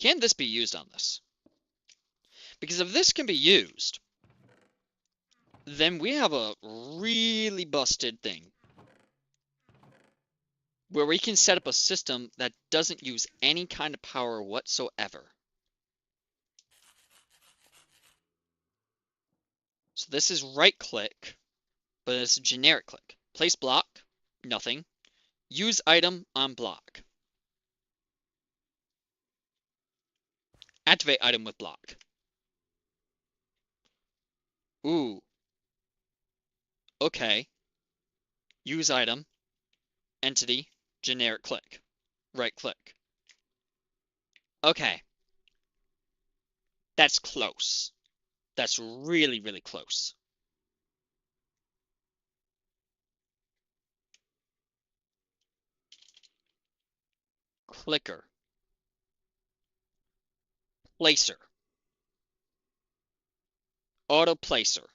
Can this be used on this? Because if this can be used, then we have a really busted thing. Where we can set up a system that doesn't use any kind of power whatsoever. So this is right click, but it's a generic click. Place block, nothing. Use item on block. Activate item with block. Ooh. Okay. Use item, entity, generic click. Right click. Okay. That's close. That's really, really close. Clicker. Placer. Auto placer.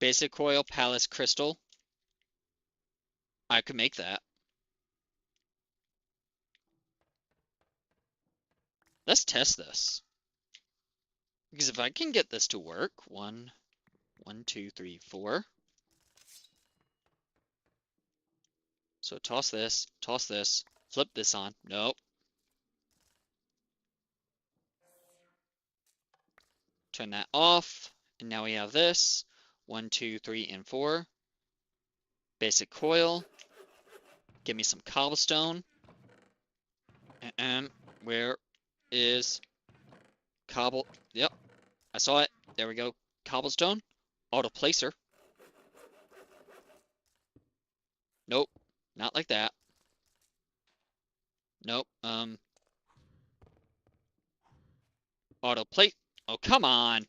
Basic coil, palace, crystal. I could make that. Let's test this. Because if I can get this to work, one, 2, 3, 4. So toss this, flip this on. Nope. Turn that off. And now we have this. 1, 2, 3, and 4. Basic coil. Give me some cobblestone. Where is cobble? Yep, I saw it. There we go. Cobblestone. Auto placer. Nope, not like that. Nope. Auto plate. Oh, come on.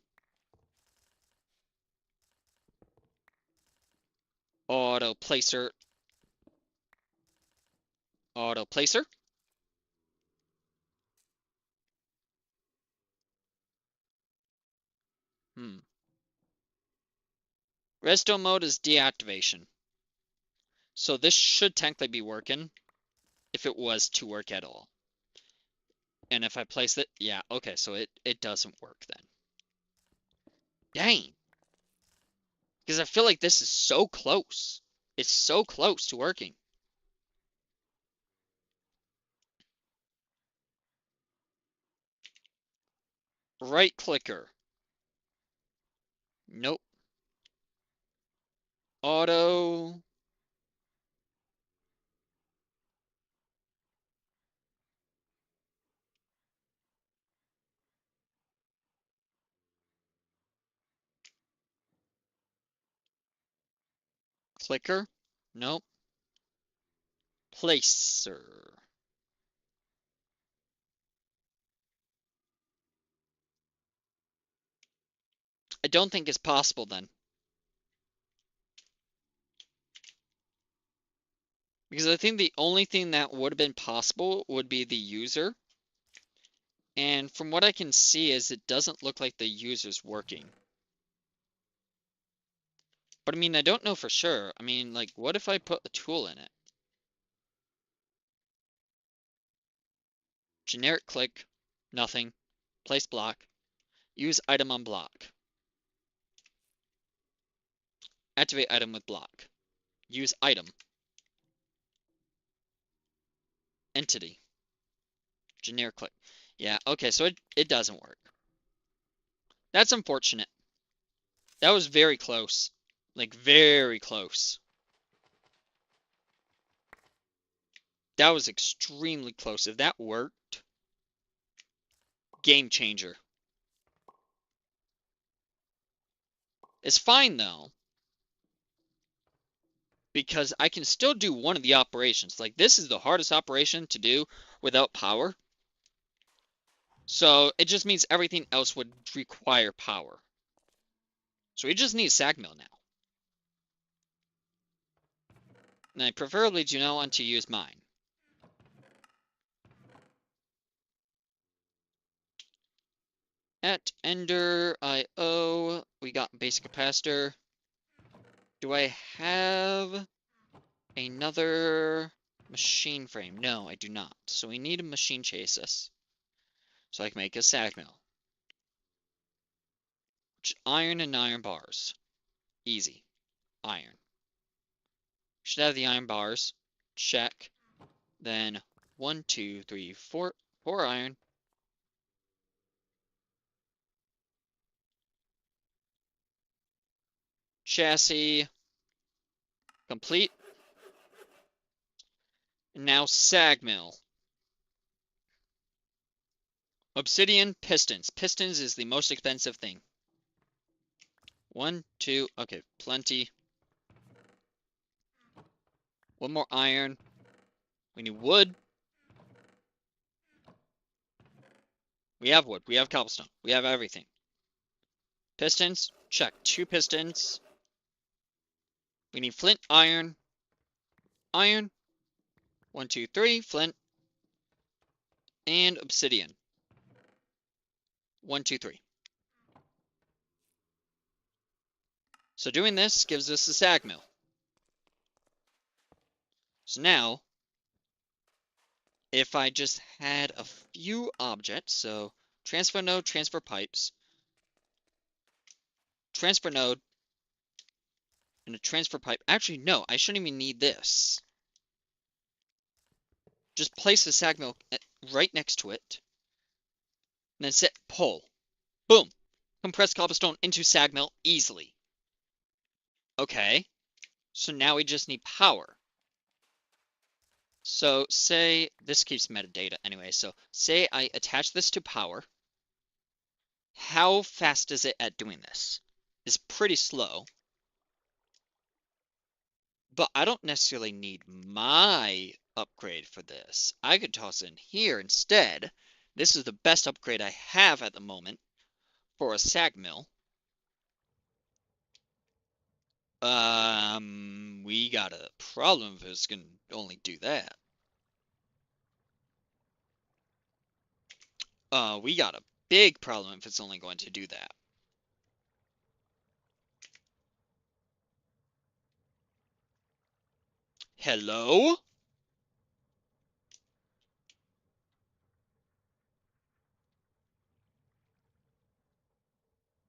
Auto placer. Auto placer. Redstone mode is deactivation. So this should technically be working if it was to work at all. And if I place it, yeah, okay, so it doesn't work then. Dang. Because I feel like this is so close. It's so close to working. Right clicker. Nope. Auto. Clicker. Nope. Placer. I don't think it's possible then. Because I think the only thing that would have been possible would be the user. And from what I can see is it doesn't look like the user's working. But I mean, I don't know for sure. I mean, like, what if I put a tool in it? Generic click, nothing. Place block. Use item on block. Activate item with block. Use item. Entity. Generic click. Yeah, okay, so it doesn't work. That's unfortunate. That was very close. Like, very close. That was extremely close. If that worked, game changer. It's fine, though, because I can still do one of the operations. Like, this is the hardest operation to do without power. So, it just means everything else would require power. So, we just need a sag mill now. And I preferably do not want to use mine. At Ender IO, we got basic capacitor. Do I have another Machine frame. No, I do not. So we need a machine chassis. So I can make a sag mill. Iron and iron bars. Easy. Iron. Should have the iron bars. Check. Then 1, 2, 3, 4. 4 iron. Chassis. Complete. And now sag mill. Obsidian pistons. Pistons is the most expensive thing. 1, 2. Okay, plenty. One more iron. We need wood. We have wood. We have cobblestone. We have everything. Pistons. Check. 2 pistons. We need flint, iron. Iron. 1, 2, 3. Flint. And obsidian. 1, 2, 3. So doing this gives us a sag mill. So now, if I just had a few objects, so transfer node, transfer pipes, transfer node, and a transfer pipe. Actually, no, I shouldn't even need this. Just place the sag mill right next to it, and then set pull. Boom! Compressed cobblestone into sag mill easily. Okay, so now we just need power. So say, this keeps metadata anyway, so say I attach this to power. How fast is it at doing this? It's pretty slow. But I don't necessarily need my upgrade for this. I could toss in here instead. This is the best upgrade I have at the moment for a sag mill. We got a problem if it's gonna only do that. We got a big problem if it's only going to do that. Hello?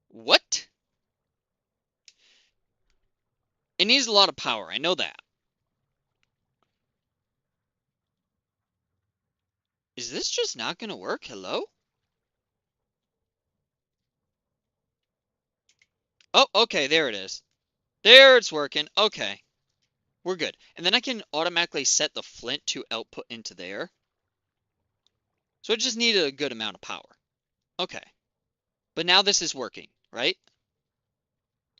What? It needs a lot of power, I know that. Is this just not gonna work? Hello? Oh, okay, there it is. There, it's working. Okay. We're good. And then I can automatically set the flint to output into there. So it just needed a good amount of power. Okay. But now this is working, right?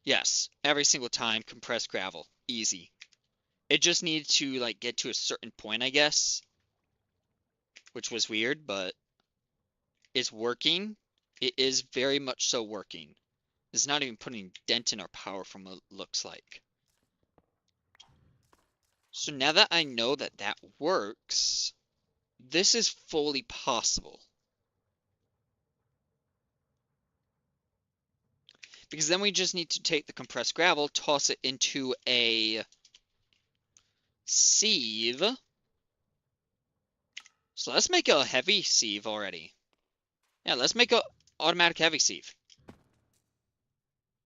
Yes. Every single time, compressed gravel. Easy. It just needed to, like, get to a certain point, I guess. Which was weird, but it's working. It is very much so working. It's not even putting a dent in our power from what it looks like. So now that I know that that works, this is fully possible. Because then we just need to take the compressed gravel, toss it into a sieve. So let's make a heavy sieve already. Yeah, let's make a automatic heavy sieve.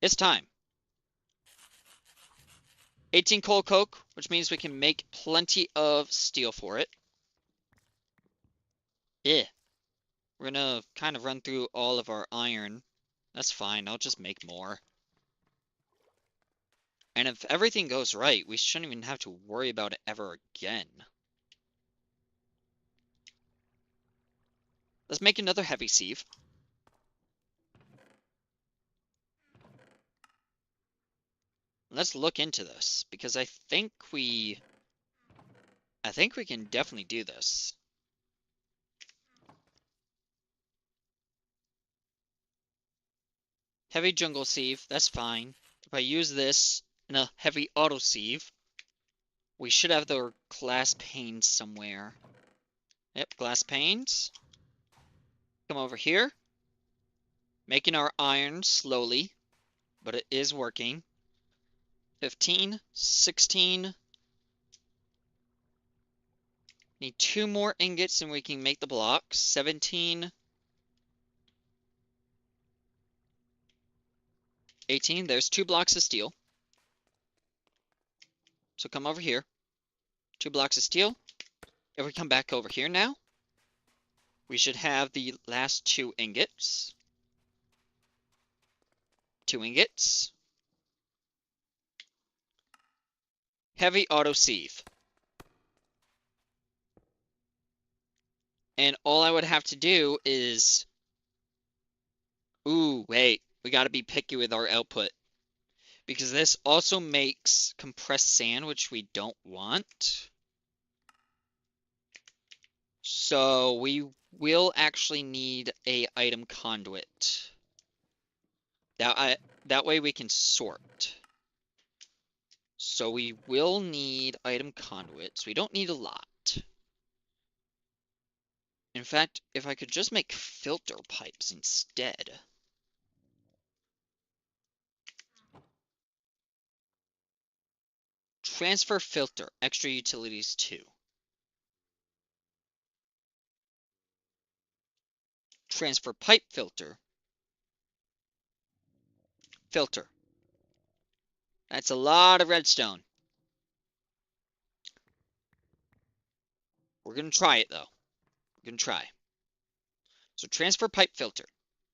It's time. 18 coal coke, which means we can make plenty of steel for it. Yeah. We're gonna kind of run through all of our iron. That's fine, I'll just make more. And if everything goes right, we shouldn't even have to worry about it ever again. Let's make another heavy sieve. Let's look into this, because I think we can definitely do this. Heavy jungle sieve, that's fine. If I use this in a heavy auto sieve, we should have the glass panes somewhere. Yep, glass panes. Come over here. Making our iron slowly, but it is working. 15, 16. Need 2 more ingots and we can make the blocks. 17. 18. There's 2 blocks of steel. So come over here. 2 blocks of steel. If we come back over here now, we should have the last 2 ingots. 2 ingots. Heavy auto sieve. And all I would have to do is... Ooh, wait. We gotta be picky with our output. Because this also makes compressed sand, which we don't want. So we will actually need a item conduit. That way we can sort. So we will need item conduits. We don't need a lot. In fact, if I could just make filter pipes instead. Transfer filter, extra utilities 2. Transfer pipe filter. Filter. That's a lot of redstone. We're going to try it, though. We're going to try. So transfer pipe filter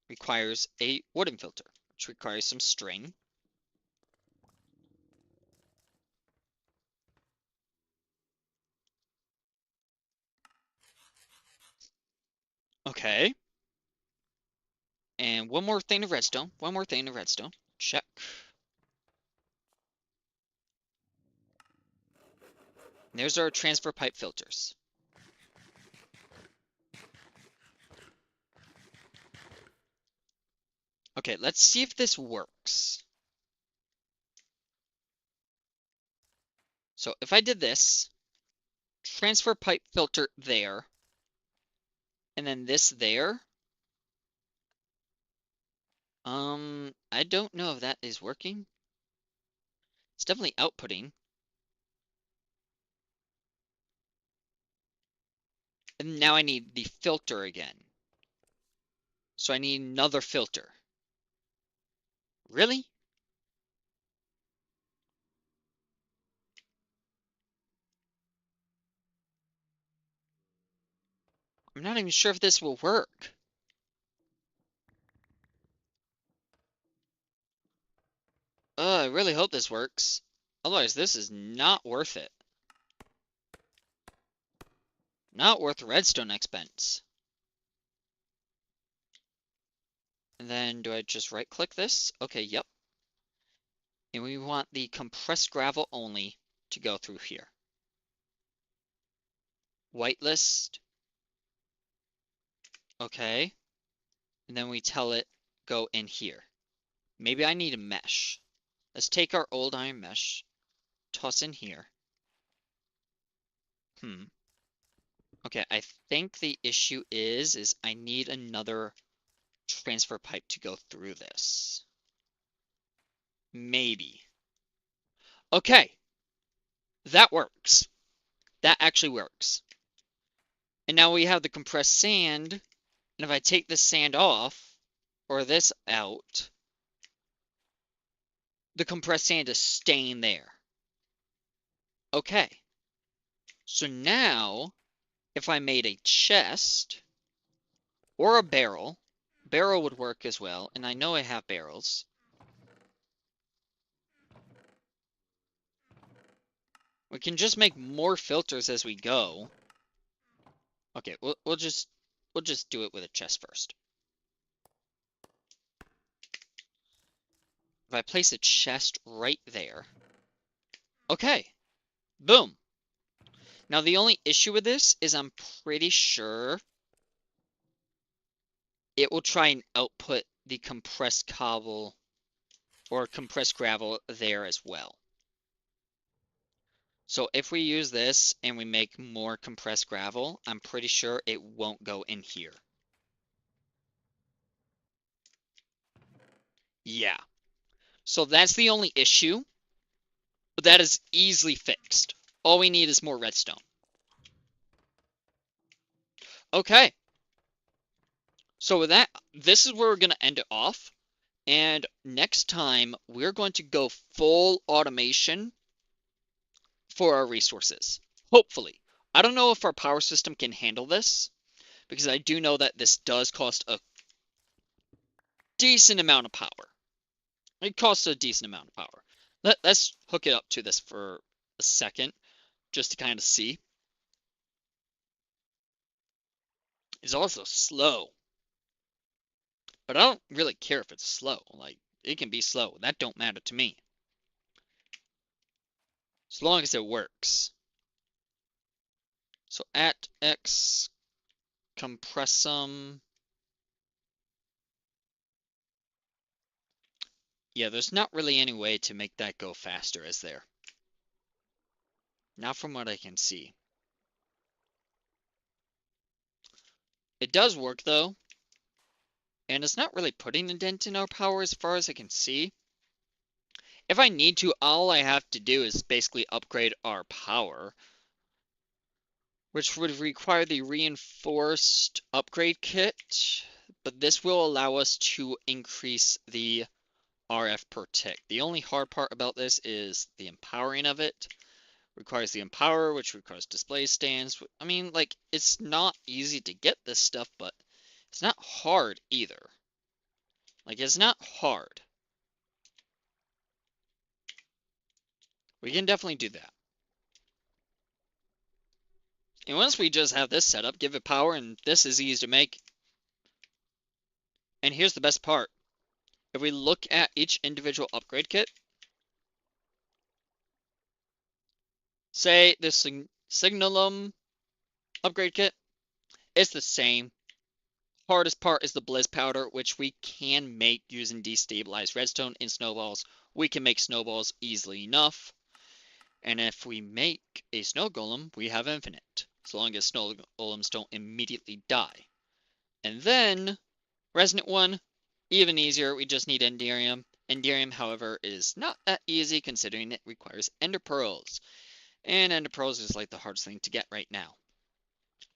requires a wooden filter, which requires some string. Okay. And one more thing of redstone. One more thing of redstone. Check. And there's our transfer pipe filters. Okay, let's see if this works. So if I did this, transfer pipe filter there, and then this there, I don't know if that is working. It's definitely outputting. And now I need the filter again. So I need another filter. Really? I'm not even sure if this will work. I really hope this works. Otherwise, this is not worth it. Not worth redstone expense. And then do I just right click this? Okay, yep. And we want the compressed gravel only to go through here. Whitelist. Okay. And then we tell it go in here. Maybe I need a mesh. Let's take our old iron mesh, toss in here. Okay, I think the issue is I need another transfer pipe to go through this. Maybe. Okay. That works. That actually works. And now we have the compressed sand. And if I take this sand off, or this out, the compressed sand is staying there. Okay. So now, if I made a chest, or a barrel would work as well, and I know I have barrels. We can just make more filters as we go. Okay, we'll just do it with a chest first. If I place a chest right there. Okay. Boom. Now the only issue with this is I'm pretty sure it will try and output the compressed cobble or compressed gravel there as well. So if we use this and we make more compressed gravel, I'm pretty sure it won't go in here. Yeah. So that's the only issue. But that is easily fixed. All we need is more redstone. Okay, so with that, this is where we're going to end it off. And next time, we're going to go full automation for our resources. Hopefully. I don't know if our power system can handle this, because I do know that this does cost a decent amount of power. It costs a decent amount of power. Let's hook it up to this for a second, just to kind of see. It's also slow, but I don't really care if it's slow. Like, it can be slow. That don't matter to me. As long as it works. So at X, compressum. Yeah, there's not really any way to make that go faster, is there? Not from what I can see. It does work, though. And it's not really putting a dent in our power as far as I can see. If I need to, all I have to do is basically upgrade our power, which would require the reinforced upgrade kit, but this will allow us to increase the RF per tick. The only hard part about this is the empowering of it. Requires the empower, which requires display stands. I mean, like, it's not easy to get this stuff, but it's not hard either. Like, it's not hard. We can definitely do that. And once we just have this set up, give it power, and this is easy to make. And here's the best part. If we look at each individual upgrade kit, say this Signalum upgrade kit, it's the same. Hardest part is the Blizz Powder, which we can make using destabilized redstone and snowballs. We can make snowballs easily enough. And if we make a snow golem, we have infinite, so long as snow golems don't immediately die. And then, Resonant one, even easier, we just need Enderium. Enderium, however, is not that easy considering it requires Ender Pearls. And Ender Pearls is like the hardest thing to get right now.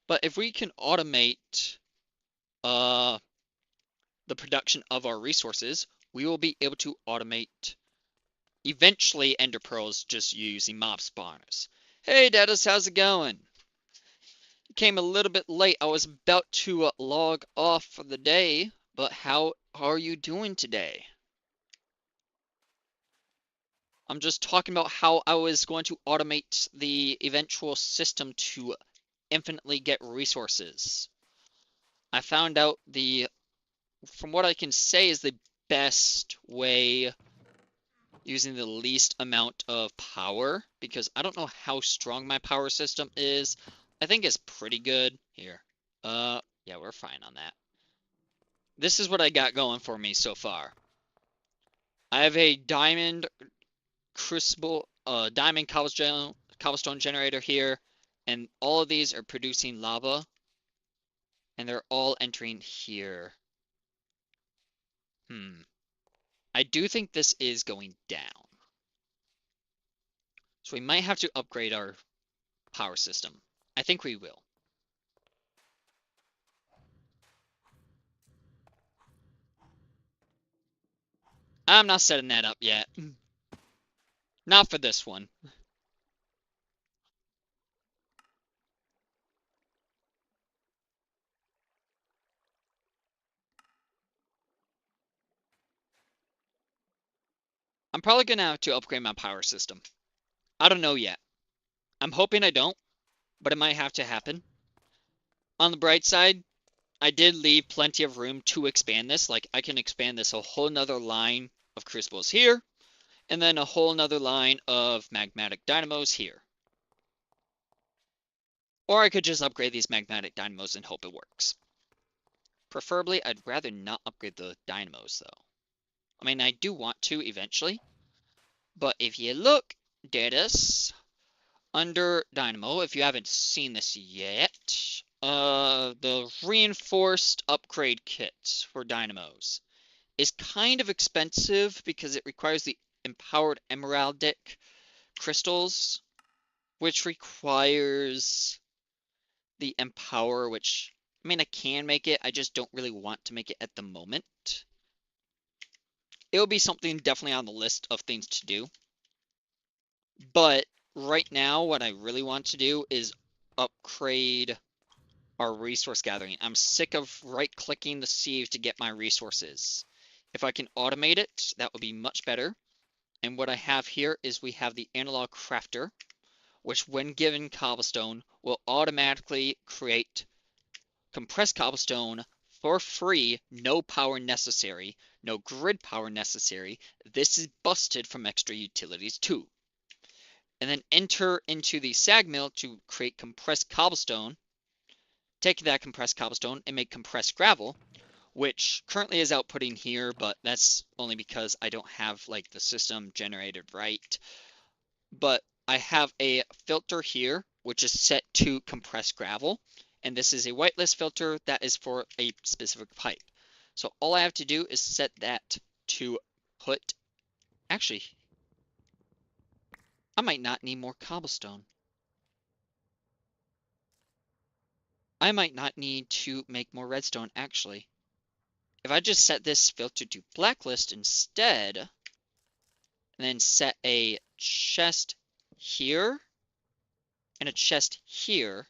But if we can automate the production of our resources, we will be able to automate eventually Ender Pearls just using mob spawners. Hey Dennis, how's it going? Came a little bit late. I was about to log off for the day, but how are you doing today? I'm just talking about how I was going to automate the eventual system to infinitely get resources. I found out from what I can say, is the best way using the least amount of power, because I don't know how strong my power system is. I think it's pretty good. Here. Yeah, we're fine on that. This is what I got going for me so far. I have a diamond crucible, diamond cobblestone generator here, and all of these are producing lava, and they're all entering here. I do think this is going down. So we might have to upgrade our power system. I think we will. I'm not setting that up yet. Not for this one. I'm probably going to have to upgrade my power system. I don't know yet. I'm hoping I don't, but it might have to happen. On the bright side, I did leave plenty of room to expand this. Like, I can expand this a whole nother line of crucibles here, and then a whole nother line of magmatic dynamos here. Or I could just upgrade these magmatic dynamos and hope it works. Preferably, I'd rather not upgrade the dynamos, though. I mean, I do want to eventually, but if you look, Datus, under Dynamo, if you haven't seen this yet, the reinforced upgrade kit for Dynamos is kind of expensive because it requires the empowered emeraldic crystals, which requires the empower, which I mean, I can make it. I just don't really want to make it at the moment. It will be something definitely on the list of things to do. But right now, what I really want to do is upgrade our resource gathering. I'm sick of right-clicking the sieve to get my resources. If I can automate it, that would be much better. And what I have here is we have the analog crafter, which when given cobblestone will automatically create compressed cobblestone for free, no power necessary, no grid power necessary. This is busted from extra utilities too. And then enter into the sag mill to create compressed cobblestone. Take that compressed cobblestone and make compressed gravel, which currently is outputting here, but that's only because I don't have like the system generated right. But I have a filter here, which is set to compressed gravel. And this is a whitelist filter that is for a specific pipe. So all I have to do is set that to put, actually, I might not need more cobblestone. I might not need to make more redstone, actually. If I just set this filter to blacklist instead, and then set a chest here, and a chest here,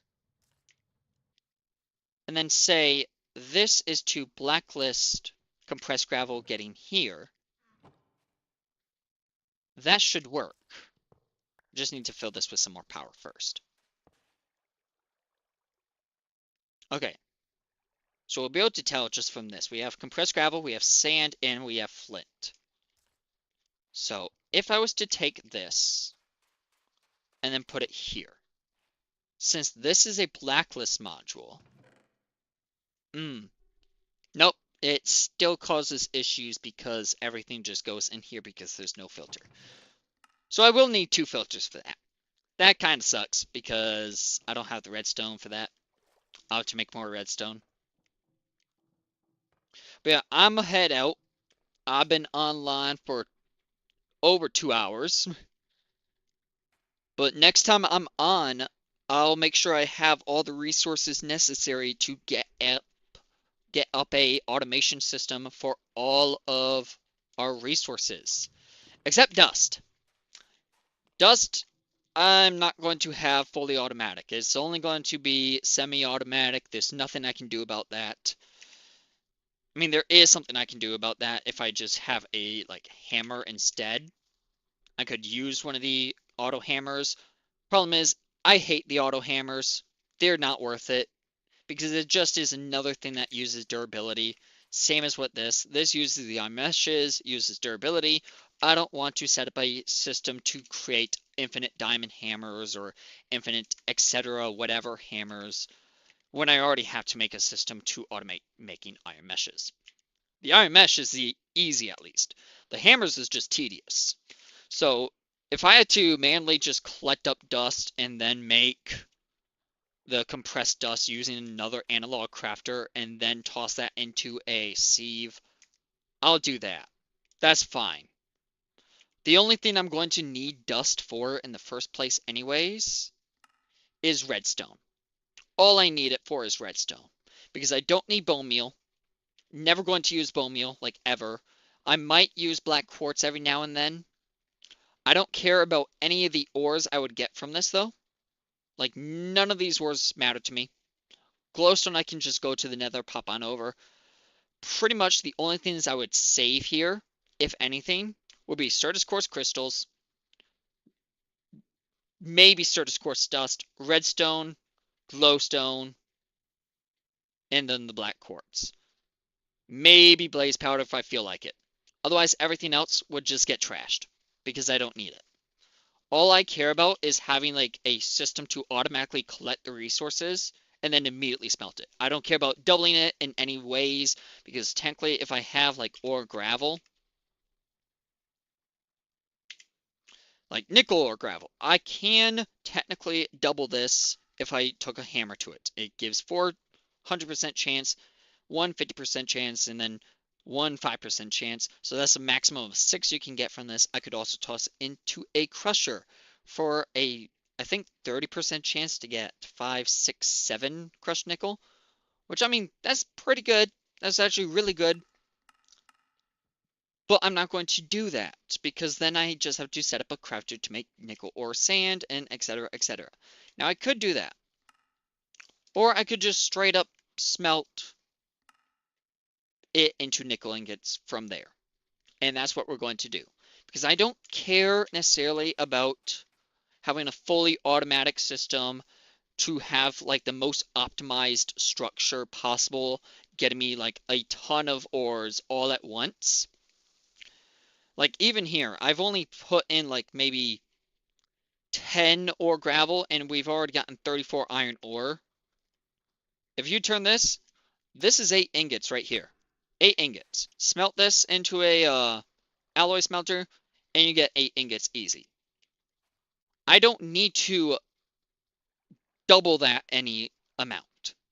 and then say this is to blacklist compressed gravel getting here, that should work. Just need to fill this with some more power first. Okay, so we'll be able to tell just from this. We have compressed gravel, we have sand, and we have flint. So if I was to take this and then put it here, since this is a blacklist module, nope, it still causes issues because everything just goes in here because there's no filter. So I will need 2 filters for that. That kind of sucks because I don't have the redstone for that. I'll have to make more redstone. But yeah, I'm gonna head out. I've been online for over 2 hours. But next time I'm on, I'll make sure I have all the resources necessary to get up a automation system for all of our resources. Except dust. Dust, I'm not going to have fully automatic. It's only going to be semi-automatic. There's nothing I can do about that. I mean, there is something I can do about that if I just have a, like, hammer instead. I could use one of the auto hammers. Problem is, I hate the auto hammers. They're not worth it because it just is another thing that uses durability. Same as what this uses the meshes, uses durability. I don't want to set up a system to create infinite diamond hammers or infinite etc. whatever hammers when I already have to make a system to automate making iron meshes. The iron mesh is the easy at least. The hammers is just tedious. So if I had to manually just collect up dust and then make the compressed dust using another analog crafter and then toss that into a sieve, I'll do that. That's fine. The only thing I'm going to need dust for in the first place anyways is redstone. All I need it for is redstone. Because I don't need bone meal. Never going to use bone meal, like ever. I might use black quartz every now and then. I don't care about any of the ores I would get from this though. Like none of these ores matter to me. Glowstone I can just go to the nether, pop on over. Pretty much the only things I would save here, if anything, would be Certus Quartz crystals, maybe Certus Quartz dust, redstone, glowstone, and then the black quartz. Maybe blaze powder if I feel like it. Otherwise, everything else would just get trashed because I don't need it. All I care about is having like a system to automatically collect the resources and then immediately smelt it. I don't care about doubling it in any ways because technically if I have like ore gravel, like nickel ore gravel, I can technically double this if I took a hammer to it. It gives 400% chance, 150% chance, and then 5% chance. So that's a maximum of 6 you can get from this. I could also toss it into a crusher for a, I think, 30% chance to get 5, 6, 7 crushed nickel. which I mean, that's pretty good. That's actually really good. But I'm not going to do that because then I just have to set up a crafter to make nickel ore sand and etc. etc. Now I could do that. Or I could just straight up smelt it into nickel ingots from there. And that's what we're going to do. Because I don't care necessarily about having a fully automatic system to have like the most optimized structure possible, getting me like a ton of ores all at once. Like even here, I've only put in like maybe 10 ore gravel and we've already gotten 34 iron ore. If you turn this, this is 8 ingots right here. 8 ingots. Smelt this into a alloy smelter and you get 8 ingots easy. I don't need to double that any amount.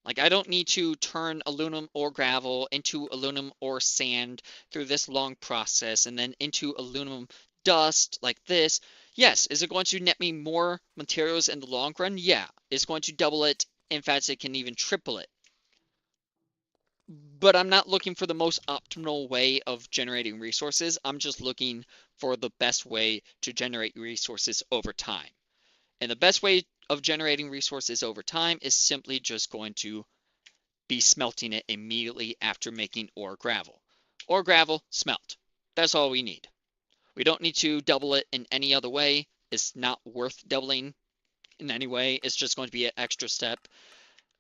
Like I don't need to turn aluminum or gravel into aluminum or sand through this long process and then into aluminum dust like this. Yes, is it going to net me more materials in the long run? Yeah. It's going to double it. In fact, it can even triple it. But I'm not looking for the most optimal way of generating resources. I'm just looking for the best way to generate resources over time. And the best way of generating resources over time is simply just going to be smelting it immediately after making ore gravel. Ore gravel, smelt. That's all we need. We don't need to double it in any other way. It's not worth doubling in any way. It's just going to be an extra step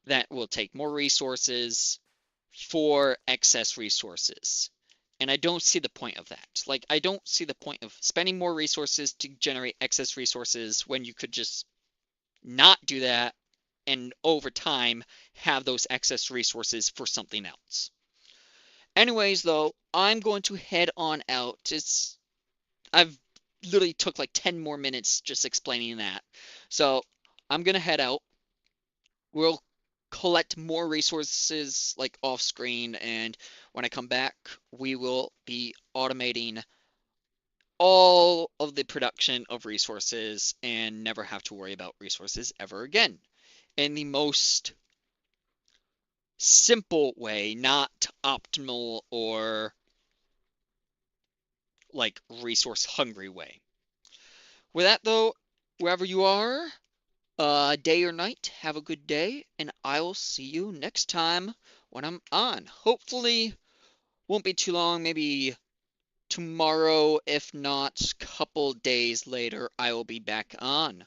that will take more resources for excess resources. And I don't see the point of that. Like, I don't see the point of spending more resources to generate excess resources when you could just not do that and over time have those excess resources for something else. Anyways, though, I'm going to head on out. I've literally took like 10 more minutes just explaining that. So I'm going to head out. We'll collect more resources like off screen, and when I come back, we will be automating all of the production of resources and never have to worry about resources ever again in the most simple way, not optimal or like resource hungry way. With that though, wherever you are, day or night, have a good day, and I will see you next time when I'm on. Hopefully, won't be too long, maybe tomorrow, if not couple days later, I will be back on.